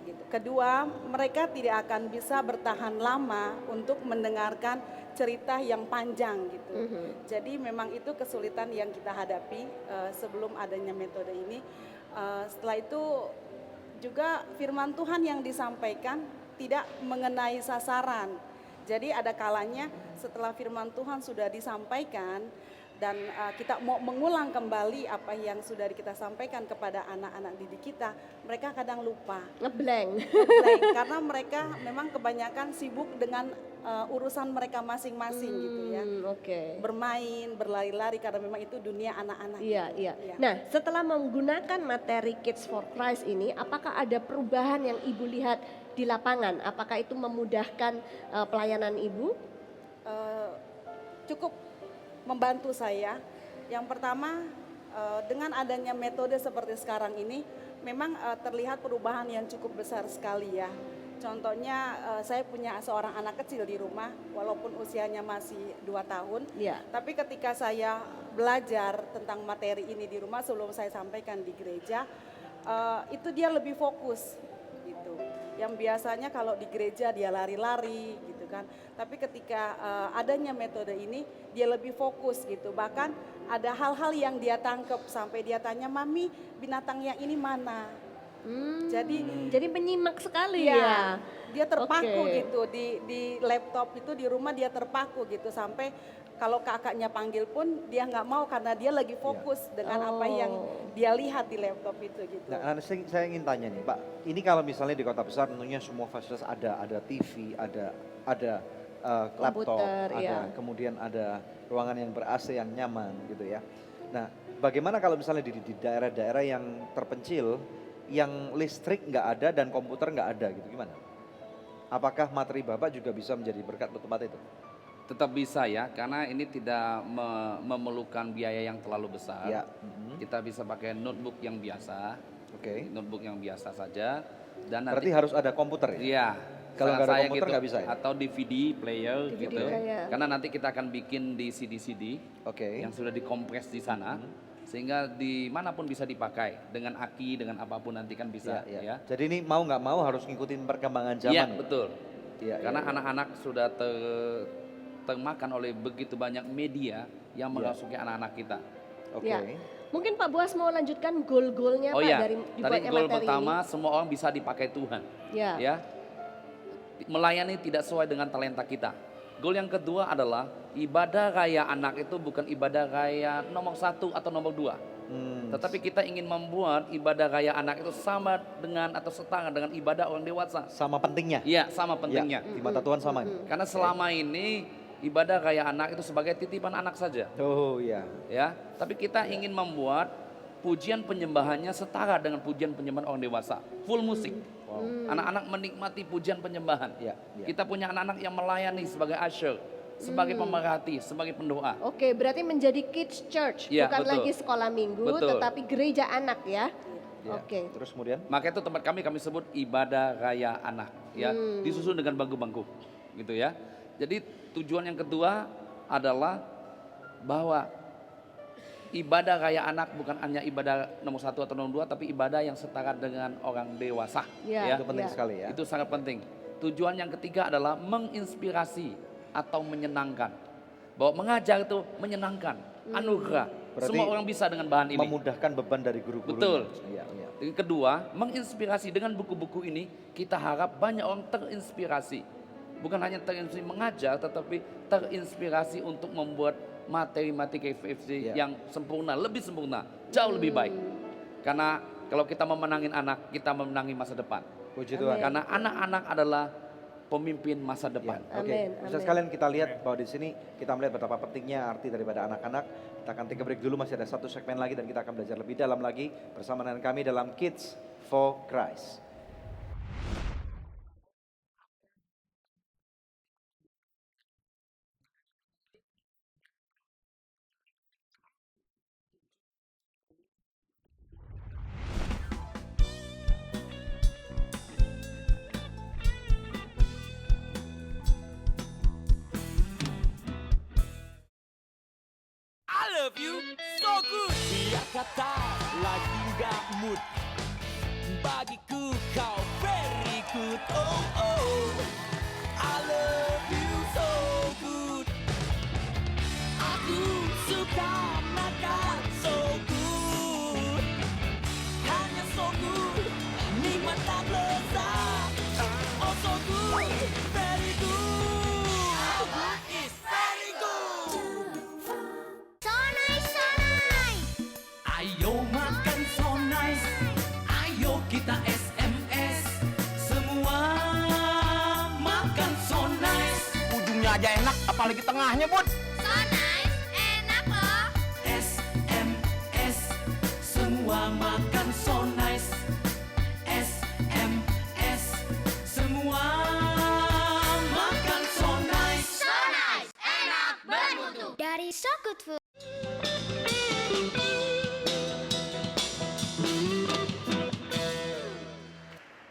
Gitu. Kedua, mereka tidak akan bisa bertahan lama untuk mendengarkan cerita yang panjang gitu. Jadi memang itu kesulitan yang kita hadapi sebelum adanya metode ini. Setelah itu juga firman Tuhan yang disampaikan tidak mengenai sasaran. Jadi ada kalanya setelah firman Tuhan sudah disampaikan dan kita mau mengulang kembali apa yang sudah kita sampaikan kepada anak-anak didik kita, mereka kadang lupa. Ngeblank. Karena mereka memang kebanyakan sibuk dengan urusan mereka masing-masing gitu ya. Bermain, berlari-lari karena memang itu dunia anak-anak. Iya. Nah, setelah menggunakan materi Kids for Christ ini, apakah ada perubahan yang Ibu lihat di lapangan? Apakah itu memudahkan pelayanan Ibu? Cukup membantu saya. Yang pertama, dengan adanya metode seperti sekarang ini, memang terlihat perubahan yang cukup besar sekali ya. Contohnya saya punya seorang anak kecil di rumah, walaupun usianya masih 2 tahun. Tapi ketika saya belajar tentang materi ini di rumah sebelum saya sampaikan di gereja, itu dia lebih fokus gitu. Yang biasanya kalau di gereja dia lari-lari gitu kan. Tapi ketika adanya metode ini dia lebih fokus gitu. Bahkan ada hal-hal yang dia tangkap sampai dia tanya, "Mami, binatang yang ini mana?" Jadi menyimak sekali ya. Dia terpaku gitu di laptop itu di rumah dia terpaku gitu sampai kalau kakaknya panggil pun dia nggak mau karena dia lagi fokus dengan apa yang dia lihat di laptop itu gitu. Nah, saya ingin tanya nih, Pak. Ini kalau misalnya di kota besar tentunya semua fasilitas ada TV, ada laptop, kemudian ada ruangan yang ber-AC yang nyaman gitu ya. Nah, bagaimana kalau misalnya di daerah-daerah yang terpencil, yang listrik nggak ada dan komputer nggak ada gitu, gimana? Apakah materi Bapak juga bisa menjadi berkat untuk tempat itu? Tetap bisa ya, karena ini tidak memerlukan biaya yang terlalu besar. Kita bisa pakai notebook yang biasa, notebook yang biasa saja. Dan berarti harus ada komputer ya? Iya. Kalau nggak ada komputer nggak bisa ya? Atau DVD player gitu. Karena nanti kita akan bikin di CD-CD yang sudah dikompres di sana. Sehingga dimanapun bisa dipakai dengan aki, dengan apapun nanti kan bisa. Ya. Jadi ini mau nggak mau harus ngikutin perkembangan zaman. Iya betul. Karena anak-anak sudah termakan oleh begitu banyak media yang memasuki anak-anak kita. Mungkin Pak Boas mau lanjutkan goal-goalnya Pak dari dibuatnya tadi goal materi pertama ini. Semua orang bisa dipakai Tuhan. Ya. Melayani tidak sesuai dengan talenta kita. Goal yang kedua adalah ibadah raya anak itu bukan ibadah raya nomor 1 atau nomor 2. Tetapi kita ingin membuat ibadah raya anak itu sama dengan atau setara dengan ibadah orang dewasa. Sama pentingnya? Iya, sama pentingnya. Di mata Tuhan sama. Karena selama ini ibadah raya anak itu sebagai titipan anak saja. Ya, tapi kita ingin membuat pujian penyembahannya setara dengan pujian penyembahan orang dewasa. Full musik. Anak-anak menikmati pujian penyembahan. Kita punya anak-anak yang melayani sebagai usher, sebagai pemerhati, sebagai pendoa. Berarti menjadi kids church, bukan lagi sekolah minggu, tetapi gereja anak ya. Terus kemudian? Maka itu tempat kami sebut ibadah raya anak, ya, disusun dengan bangku-bangku, gitu ya. Jadi tujuan yang kedua adalah bahwa ibadah raya anak bukan hanya ibadah nomor 1 atau nomor 2, tapi ibadah yang setara dengan orang dewasa. Itu penting sekali ya. Itu sangat penting. Tujuan yang ketiga adalah menginspirasi atau menyenangkan. Bahwa mengajar itu menyenangkan, anugerah. Berarti semua orang bisa dengan bahan ini. Memudahkan beban dari guru-guru. Betul. Yang kedua, menginspirasi dengan buku-buku ini, kita harap banyak orang terinspirasi. Bukan hanya terinspirasi mengajar, tetapi terinspirasi untuk membuat materi-materi KFFC yang sempurna, lebih sempurna, jauh lebih baik. Karena kalau kita memenangin anak, kita memenangi masa depan. Puji Tuhan. Karena anak-anak adalah pemimpin masa depan. Bisa sekalian kita lihat bahwa di sini kita melihat betapa pentingnya arti daripada anak-anak. Kita akan take a break dulu, masih ada satu segmen lagi dan kita akan belajar lebih dalam lagi bersama dengan kami dalam Kids for Christ. love you so good. Dia kata lagi gak mood, bagiku kau very good. Oh oh, I love you so good. Aku suka makan so good, hanya so good, nikmat tak lezat. Oh so good, very good. ujungnya aja enak, apalagi tengahnya, Bud. So nice, enak loh. SMS, semua makan so nice. SMS, semua makan so nice. So nice, enak bermutu. Dari So Good Food.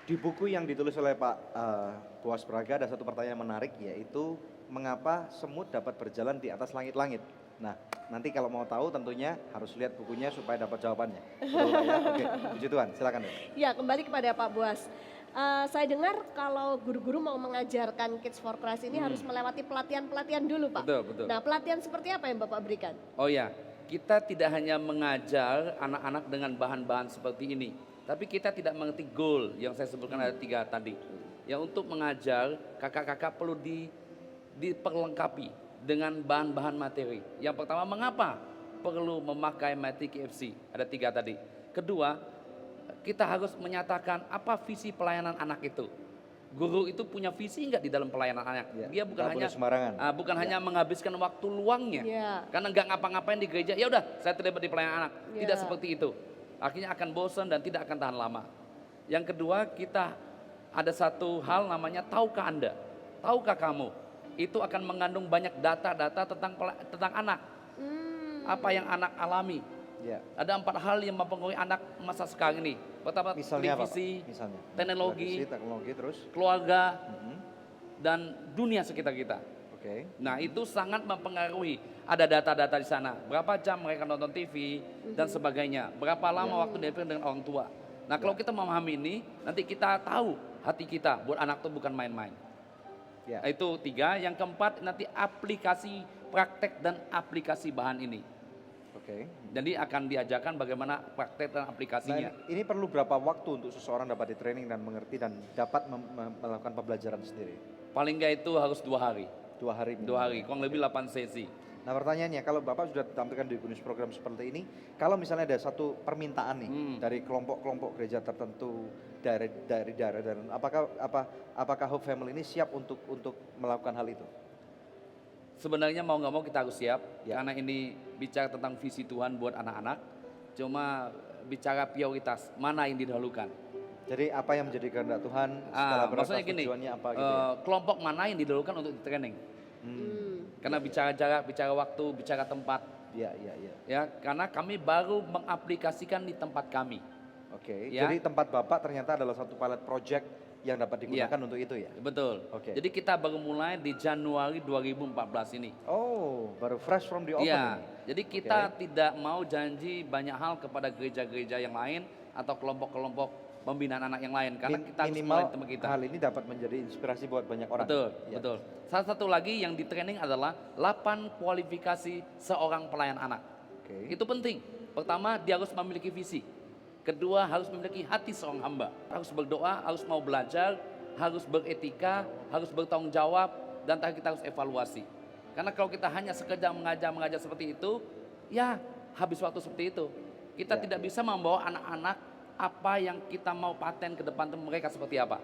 Di buku yang ditulis oleh Pak Boas Braga ada satu pertanyaan menarik, yaitu mengapa semut dapat berjalan di atas langit-langit. Nah, nanti kalau mau tahu tentunya harus lihat bukunya supaya dapat jawabannya. Betul, Pak, ya? Oke, puji Tuhan, silakan. Ya, kembali kepada Pak Boas. Saya dengar kalau guru-guru mau mengajarkan Kids for Christ ini harus melewati pelatihan-pelatihan dulu, Pak. Betul, betul. Nah, pelatihan seperti apa yang Bapak berikan? Oh ya, kita tidak hanya mengajar anak-anak dengan bahan-bahan seperti ini, tapi kita tidak mengerti goal yang saya sebutkan ada 3 tadi. Yang untuk mengajar kakak-kakak perlu diperlengkapi dengan bahan-bahan materi. Yang pertama, mengapa perlu memakai Matic KFC? Ada 3 tadi. Kedua, kita harus menyatakan apa visi pelayanan anak itu. Guru itu punya visi enggak di dalam pelayanan anak? Dia bukan hanya menghabiskan waktu luangnya. Karena enggak ngapa-ngapain di gereja, ya udah saya terlibat di pelayanan anak. Tidak seperti itu. Akhirnya akan bosan dan tidak akan tahan lama. Yang kedua, kita ada satu hal namanya tahukah Anda? Tahukah kamu? Itu akan mengandung banyak data-data tentang anak. Apa yang anak alami. Ada 4 hal yang mempengaruhi anak masa sekarang ini. Pertama, televisi, teknologi, terus keluarga, dan dunia sekitar kita. Nah, itu sangat mempengaruhi. Ada data-data di sana. Berapa jam mereka nonton TV dan sebagainya. Berapa lama waktu dia dengan orang tua. Nah, kalau kita memahami ini, nanti kita tahu hati kita buat anak itu bukan main-main. Itu 3. Yang keempat, nanti aplikasi praktek dan aplikasi bahan ini. Jadi akan diajarkan bagaimana praktek dan aplikasinya. Nah, ini perlu berapa waktu untuk seseorang dapat di training dan mengerti dan dapat melakukan pembelajaran sendiri? Paling enggak itu harus 2 hari. 2 hari. 2 hari, kurang lebih 8 sesi. Nah, pertanyaannya, kalau Bapak sudah tampilkan di Good News program seperti ini, kalau misalnya ada satu permintaan nih dari kelompok-kelompok gereja tertentu dari daerah, dan apakah Hope Family ini siap untuk melakukan hal itu? Sebenarnya mau nggak mau kita harus siap, karena ini bicara tentang visi Tuhan buat anak-anak. Cuma bicara prioritas, mana yang didahulukan. Jadi apa yang menjadi kehendak Tuhan? Maksudnya gini, apa, gitu ya? Kelompok mana yang didahulukan untuk training? Karena bicara jarak, bicara waktu, bicara tempat. Ya, karena kami baru mengaplikasikan di tempat kami. Jadi tempat Bapak ternyata adalah satu pilot project yang dapat digunakan untuk itu ya? Betul. Jadi kita baru mulai di Januari 2014 ini. Oh, baru fresh from the open ini. Jadi kita tidak mau janji banyak hal kepada gereja-gereja yang lain atau kelompok-kelompok pembinaan anak yang lain, karena kita harus mulai teman kita. Hal ini dapat menjadi inspirasi buat banyak orang. Betul. Salah satu lagi yang di training adalah 8 kualifikasi seorang pelayan anak. Itu penting. Pertama, dia harus memiliki visi. Kedua, harus memiliki hati seorang hamba. Harus berdoa, harus mau belajar, harus beretika, harus bertanggung jawab, dan kita harus evaluasi. Karena kalau kita hanya sekedar mengajar seperti itu, ya habis waktu seperti itu. Kita tidak bisa membawa anak-anak apa yang kita mau paten ke depan mereka seperti apa.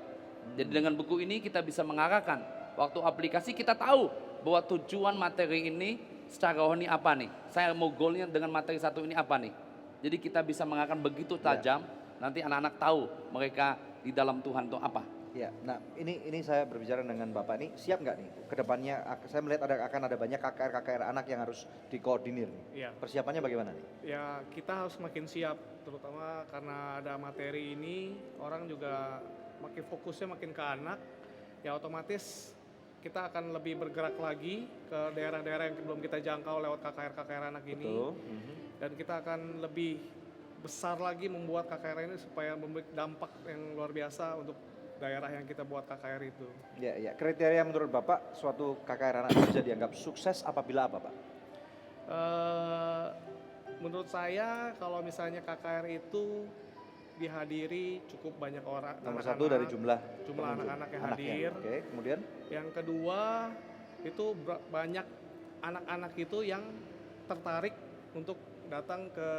Jadi dengan buku ini kita bisa mengarahkan. Waktu aplikasi kita tahu bahwa tujuan materi ini secara rohani apa nih. Saya mau goalnya dengan materi satu ini apa nih. Jadi kita bisa mengarahkan begitu tajam, nanti anak-anak tahu mereka di dalam Tuhan itu apa. Nah ini saya berbicara dengan Bapak ini, siap nggak nih kedepannya? Saya melihat akan ada banyak KKR anak yang harus dikoordinir nih. Persiapannya bagaimana nih? Ya, kita harus makin siap, terutama karena ada materi ini, orang juga makin fokusnya makin ke anak, ya otomatis kita akan lebih bergerak lagi ke daerah-daerah yang belum kita jangkau lewat KKR anak ini. Dan kita akan lebih besar lagi membuat KKR ini supaya memberi dampak yang luar biasa untuk daerah yang kita buat KKR itu. Kriteria menurut Bapak suatu KKR anak bisa dianggap sukses apabila apa, Pak? Menurut saya kalau misalnya KKR itu dihadiri cukup banyak orang. Nomor satu dari jumlah anak-anak yang hadir. Kemudian? Yang kedua itu banyak anak-anak itu yang tertarik untuk datang ke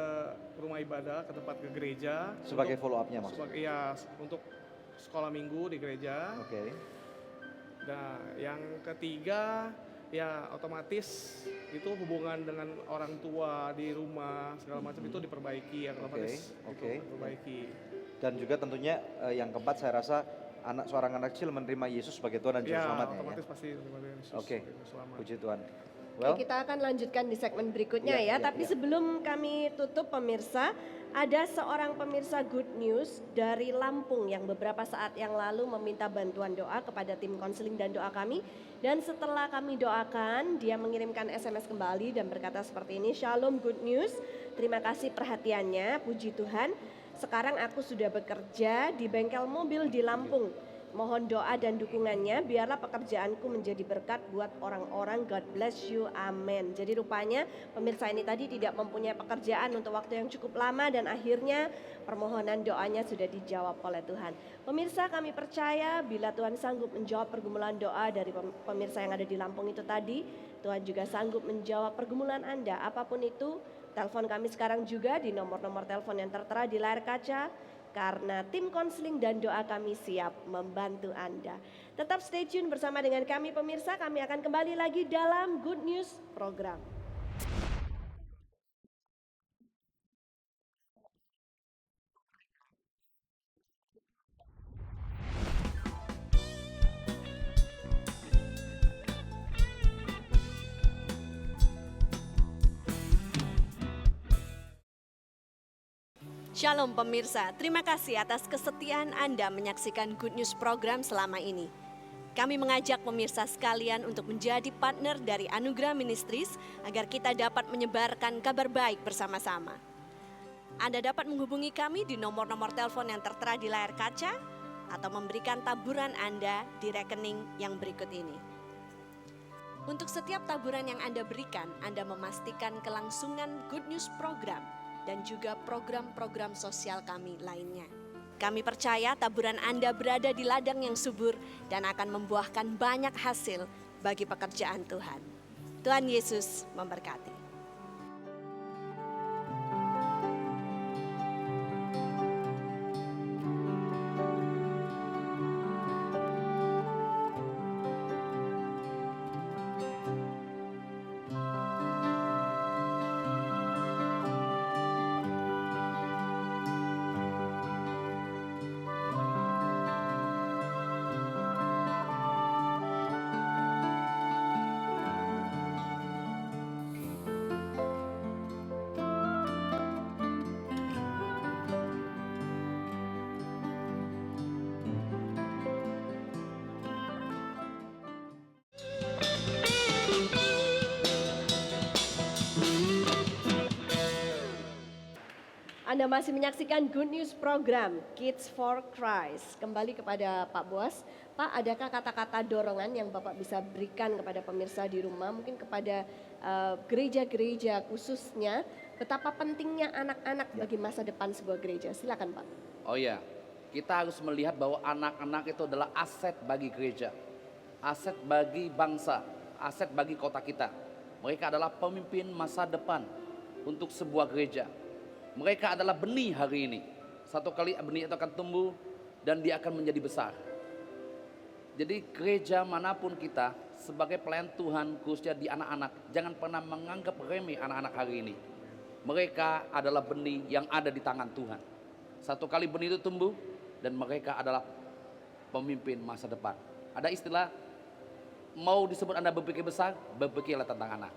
rumah ibadah, ke tempat ke gereja. Sebagai follow up-nya maksudnya? Iya, untuk sekolah minggu di gereja. Nah, yang ketiga ya otomatis itu hubungan dengan orang tua di rumah segala macam itu diperbaiki ya otomatis diperbaiki. Dan juga tentunya yang keempat saya rasa seorang anak kecil menerima Yesus sebagai Tuhan dan Juru Selamatnya. Otomatis pasti menerima Yesus. sebagai selamat. Puji Tuhan. Oke, kita akan lanjutkan di segmen berikutnya tapi sebelum kami tutup pemirsa, ada seorang pemirsa Good News dari Lampung yang beberapa saat yang lalu meminta bantuan doa kepada tim konseling dan doa kami. Dan setelah kami doakan, dia mengirimkan SMS kembali dan berkata seperti ini, Shalom Good News, terima kasih perhatiannya, puji Tuhan. Sekarang aku sudah bekerja di bengkel mobil di Lampung. Mohon doa dan dukungannya, biarlah pekerjaanku menjadi berkat buat orang-orang. God bless you, amin. Jadi rupanya pemirsa ini tadi tidak mempunyai pekerjaan untuk waktu yang cukup lama dan akhirnya permohonan doanya sudah dijawab oleh Tuhan. Pemirsa, kami percaya bila Tuhan sanggup menjawab pergumulan doa dari pemirsa yang ada di Lampung itu tadi, Tuhan juga sanggup menjawab pergumulan Anda. Apapun itu, telepon kami sekarang juga di nomor-nomor telepon yang tertera di layar kaca. Karena tim konseling dan doa kami siap membantu Anda. Tetap stay tune bersama dengan kami pemirsa, kami akan kembali lagi dalam Good News Program. Shalom pemirsa, terima kasih atas kesetiaan Anda menyaksikan Good News Program selama ini. Kami mengajak pemirsa sekalian untuk menjadi partner dari Anugerah Ministries agar kita dapat menyebarkan kabar baik bersama-sama. Anda dapat menghubungi kami di nomor-nomor telepon yang tertera di layar kaca atau memberikan taburan Anda di rekening yang berikut ini. Untuk setiap taburan yang Anda berikan, Anda memastikan kelangsungan Good News Program dan juga program-program sosial kami lainnya. Kami percaya taburan Anda berada di ladang yang subur dan akan membuahkan banyak hasil bagi pekerjaan Tuhan. Tuhan Yesus memberkati. Anda masih menyaksikan Good News Program Kids for Christ. Kembali kepada Pak Boas. Pak, adakah kata-kata dorongan yang Bapak bisa berikan kepada pemirsa di rumah, mungkin kepada gereja-gereja khususnya, betapa pentingnya anak-anak bagi masa depan sebuah gereja? Silakan Pak. Oh iya, kita harus melihat bahwa anak-anak itu adalah aset bagi gereja, aset bagi bangsa, aset bagi kota kita. Mereka adalah pemimpin masa depan untuk sebuah gereja. Mereka adalah benih hari ini. Satu kali benih itu akan tumbuh dan dia akan menjadi besar. Jadi gereja manapun kita sebagai pelayan Tuhan khususnya di anak-anak, jangan pernah menganggap remeh anak-anak hari ini. Mereka adalah benih yang ada di tangan Tuhan. Satu kali benih itu tumbuh dan mereka adalah pemimpin masa depan. Ada istilah, mau disebut Anda berpikir besar, berpikirlah tentang anak.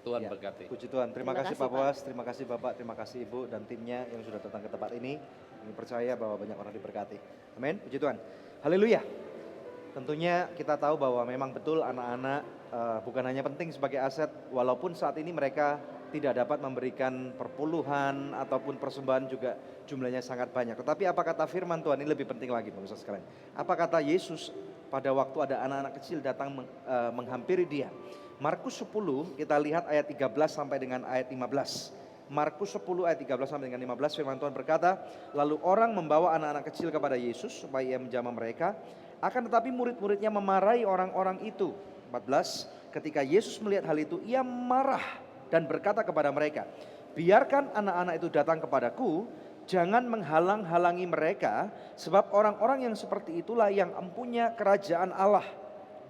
Tuhan berkati. Puji Tuhan. Terima kasih Pak Boas, terima kasih Bapak, terima kasih Ibu dan timnya yang sudah datang ke tempat ini. Kami percaya bahwa banyak orang diberkati. Amin. Puji Tuhan. Haleluya. Tentunya kita tahu bahwa memang betul anak-anak bukan hanya penting sebagai aset, walaupun saat ini mereka tidak dapat memberikan perpuluhan ataupun persembahan juga jumlahnya sangat banyak. Tetapi apa kata firman Tuhan ini lebih penting lagi pemirsa sekalian. Apa kata Yesus pada waktu ada anak-anak kecil datang menghampiri dia. Markus 10 kita lihat ayat 13 sampai dengan ayat 15. Markus 10 ayat 13 sampai dengan 15 firman Tuhan berkata, lalu orang membawa anak-anak kecil kepada Yesus supaya ia menjamah mereka. Akan tetapi murid-muridnya memarahi orang-orang itu. 14, ketika Yesus melihat hal itu ia marah dan berkata kepada mereka, biarkan anak-anak itu datang kepadaku, Jangan menghalang-halangi mereka, sebab orang-orang yang seperti itulah yang empunya kerajaan Allah.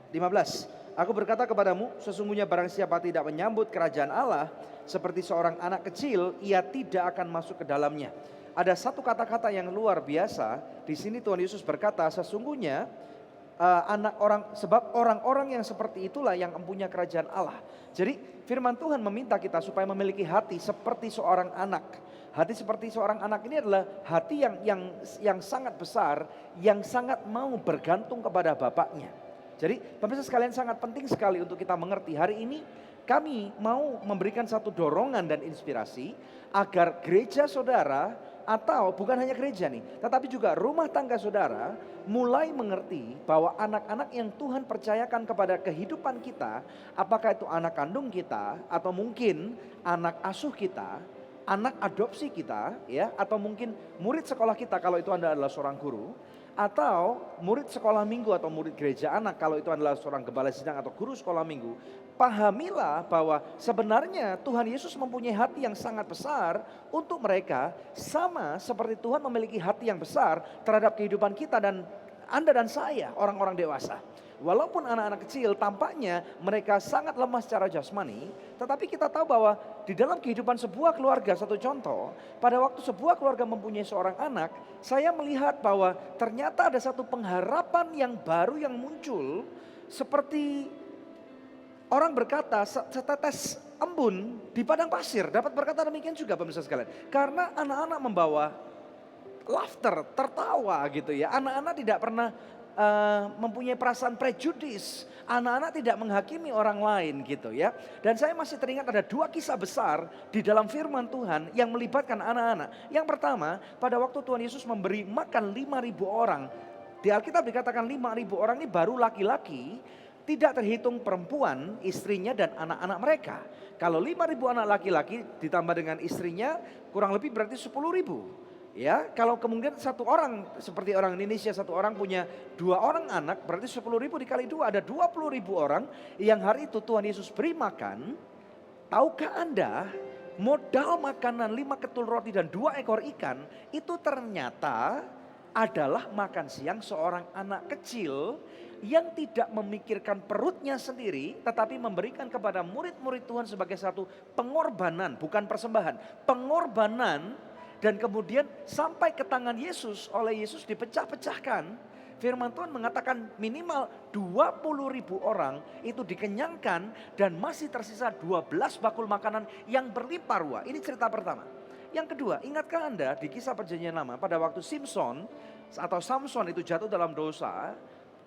15. Aku berkata kepadamu, sesungguhnya barang siapa tidak menyambut kerajaan Allah seperti seorang anak kecil, ia tidak akan masuk ke dalamnya. Ada satu kata-kata yang luar biasa. Di sini Tuhan Yesus berkata, sesungguhnya sebab orang-orang yang seperti itulah yang empunya kerajaan Allah. Jadi firman Tuhan meminta kita supaya memiliki hati seperti seorang anak. Hati seperti seorang anak ini adalah hati yang sangat besar, yang sangat mau bergantung kepada bapaknya. Jadi pemirsa sekalian, sangat penting sekali untuk kita mengerti. Hari ini kami mau memberikan satu dorongan dan inspirasi agar gereja saudara, atau bukan hanya gereja nih, tetapi juga rumah tangga saudara mulai mengerti bahwa anak-anak yang Tuhan percayakan kepada kehidupan kita, apakah itu anak kandung kita atau mungkin anak asuh kita, anak adopsi kita, ya, atau mungkin murid sekolah kita kalau itu Anda adalah seorang guru, atau murid sekolah minggu atau murid gereja anak kalau itu adalah seorang gembala sidang atau guru sekolah minggu. Pahamilah bahwa sebenarnya Tuhan Yesus mempunyai hati yang sangat besar untuk mereka, sama seperti Tuhan memiliki hati yang besar terhadap kehidupan kita dan Anda dan saya, orang-orang dewasa. Walaupun anak-anak kecil tampaknya mereka sangat lemah secara jasmani, tetapi kita tahu bahwa di dalam kehidupan sebuah keluarga, satu contoh, pada waktu sebuah keluarga mempunyai seorang anak, saya melihat bahwa ternyata ada satu pengharapan yang baru yang muncul, seperti orang berkata setetes embun di padang pasir. Dapat berkata demikian juga pemirsa sekalian. Karena anak-anak membawa laughter, tertawa gitu ya. Anak-anak tidak pernah mempunyai perasaan prejudis. Anak-anak tidak menghakimi orang lain gitu ya. Dan saya masih teringat ada dua kisah besar di dalam firman Tuhan yang melibatkan anak-anak. Yang pertama, pada waktu Tuhan Yesus memberi makan 5.000 orang. Di Alkitab dikatakan 5.000 orang ini baru laki-laki, tidak terhitung perempuan, istrinya dan anak-anak mereka. Kalau 5.000 anak laki-laki ditambah dengan istrinya kurang lebih berarti 10.000. Ya, kalau kemudian satu orang seperti orang Indonesia, satu orang punya 2 orang anak, berarti 10.000 dikali 2 ada 20.000 orang yang hari itu Tuhan Yesus beri makan. Tahukah Anda, modal makanan 5 ketul roti dan 2 ekor ikan itu ternyata adalah makan siang seorang anak kecil yang tidak memikirkan perutnya sendiri, tetapi memberikan kepada murid-murid Tuhan sebagai satu pengorbanan, bukan persembahan, pengorbanan. Dan kemudian sampai ke tangan Yesus, oleh Yesus dipecah-pecahkan. Firman Tuhan mengatakan minimal 20.000 orang itu dikenyangkan dan masih tersisa 12 bakul makanan yang berlimpah ruah. Ini cerita pertama. Yang kedua, ingatkah Anda di kisah perjanjian lama pada waktu Samson itu jatuh dalam dosa,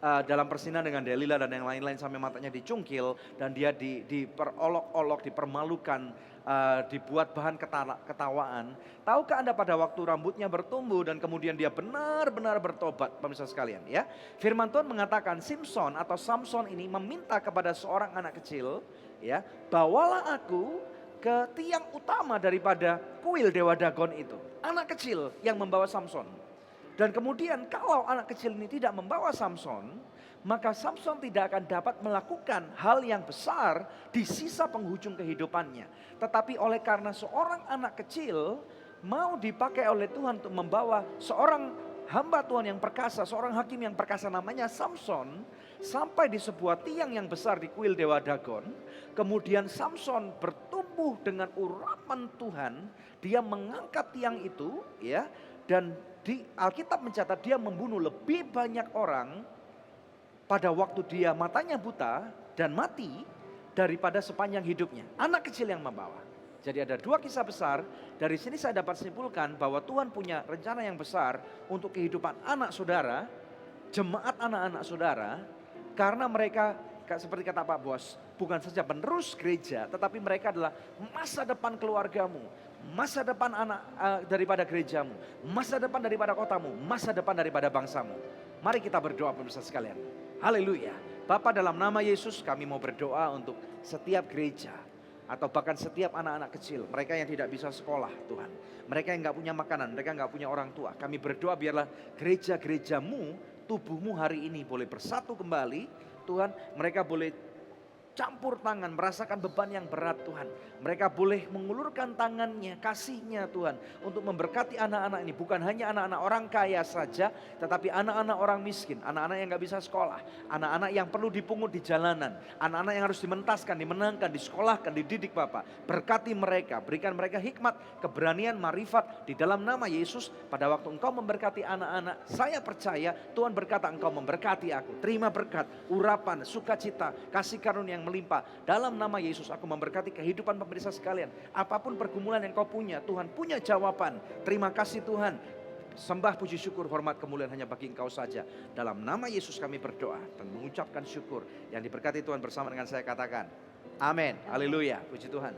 dalam persinahan dengan Delila dan yang lain-lain sampai matanya dicungkil dan dia diperolok-olok, dipermalukan, dibuat bahan ketawaan. Tahukah Anda pada waktu rambutnya bertumbuh dan kemudian dia benar-benar bertobat, pemirsa sekalian ya. Firman Tuhan mengatakan Samson ini meminta kepada seorang anak kecil ya, bawalah aku ke tiang utama daripada kuil Dewa Dagon itu. Anak kecil yang membawa Samson. Dan kemudian kalau anak kecil ini tidak membawa Samson, maka Samson tidak akan dapat melakukan hal yang besar di sisa penghujung kehidupannya. Tetapi oleh karena seorang anak kecil mau dipakai oleh Tuhan untuk membawa seorang hamba Tuhan yang perkasa, seorang hakim yang perkasa namanya Samson, sampai di sebuah tiang yang besar di kuil Dewa Dagon. Kemudian Samson bertumbuh dengan urapan Tuhan, dia mengangkat tiang itu ya, dan di Alkitab mencatat dia membunuh lebih banyak orang pada waktu dia matanya buta dan mati daripada sepanjang hidupnya. Anak kecil yang membawa. Jadi ada 2 kisah besar. Dari sini saya dapat simpulkan bahwa Tuhan punya rencana yang besar untuk kehidupan anak saudara, jemaat anak-anak saudara. Karena mereka seperti kata Pak Bos, bukan saja penerus gereja, tetapi mereka adalah masa depan keluargamu, masa depan anak daripada gerejamu, masa depan daripada kotamu, masa depan daripada bangsamu. Mari kita berdoa pemirsa sekalian. Haleluya. Bapa, dalam nama Yesus kami mau berdoa untuk setiap gereja atau bahkan setiap anak-anak kecil, mereka yang tidak bisa sekolah Tuhan, mereka yang gak punya makanan, mereka gak punya orang tua. Kami berdoa biarlah gereja-gerejamu, tubuhmu hari ini boleh bersatu kembali Tuhan. Mereka boleh campur tangan, merasakan beban yang berat Tuhan. Mereka boleh mengulurkan tangannya, kasihnya Tuhan, untuk memberkati anak-anak ini. Bukan hanya anak-anak orang kaya saja, tetapi anak-anak orang miskin, anak-anak yang gak bisa sekolah, anak-anak yang perlu dipungut di jalanan, anak-anak yang harus dimentaskan, dimenangkan, disekolahkan, dididik Bapak. Berkati mereka, berikan mereka hikmat, keberanian, marifat di dalam nama Yesus. Pada waktu Engkau memberkati anak-anak, saya percaya Tuhan berkata Engkau memberkati aku. Terima berkat, urapan, sukacita, kasih karunia yang melimpah. Dalam nama Yesus aku memberkati kehidupan pemirsa sekalian. Apapun pergumulan yang kau punya, Tuhan punya jawaban. Terima kasih Tuhan. Sembah, puji, syukur, hormat, kemuliaan hanya bagi Engkau saja. Dalam nama Yesus kami berdoa dan mengucapkan syukur. Yang diberkati Tuhan bersama dengan saya katakan amin. Haleluya, puji Tuhan.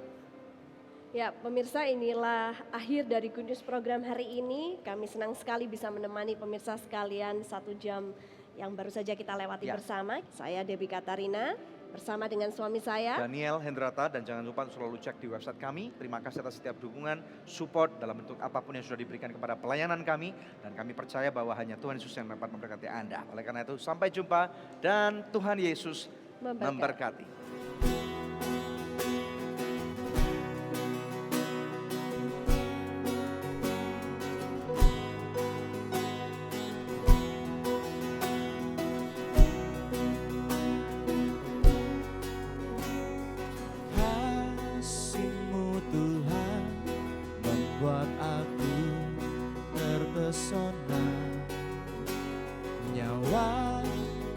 Ya pemirsa, inilah akhir dari Good News program hari ini. Kami senang sekali bisa menemani pemirsa sekalian 1 jam yang baru saja kita lewati bersama. Saya Debbie Katarina bersama dengan suami saya Daniel Hendrata, dan jangan lupa selalu cek di website kami. Terima kasih atas setiap dukungan, support dalam bentuk apapun yang sudah diberikan kepada pelayanan kami, dan kami percaya bahwa hanya Tuhan Yesus yang dapat memberkati Anda. Oleh karena itu sampai jumpa dan Tuhan Yesus memberkati. Nyawa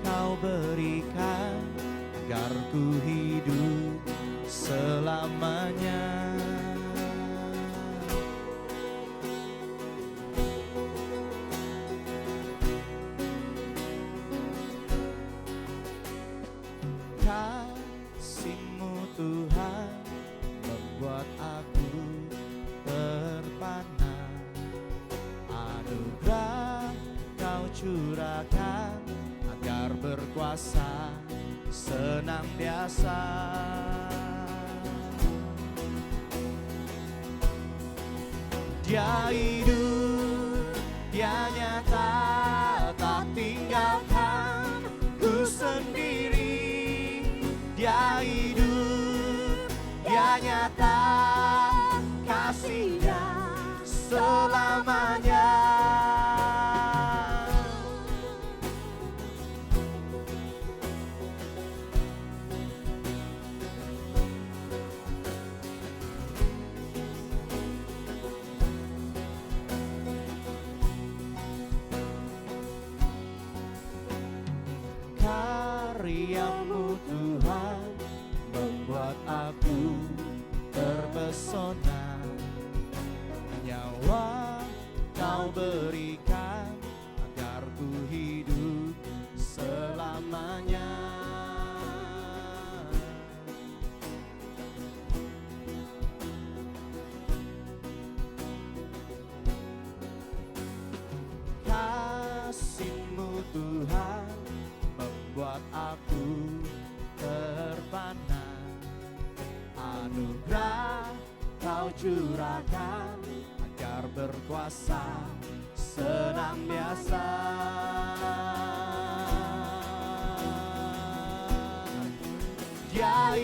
Kau berikan agar ku hidup selamanya. Kasih-Mu Tuhan membuat aku terpana. Anugerah Kau curahkan agar berkuasa senantiasa. Dia hidup, Dia nyata, tak tinggalkan ku sendiri. Dia hidup, Dia nyata, kasih-Nya selamanya. Karya-Mu Tuhan membuat aku terpesona. Nyawa Kau berikan agar ku hidup selamanya. Kasih-Mu Tuhan membuat aku terpana. Anugerah Kau curahkan agar berkuasa senantiasa. Dia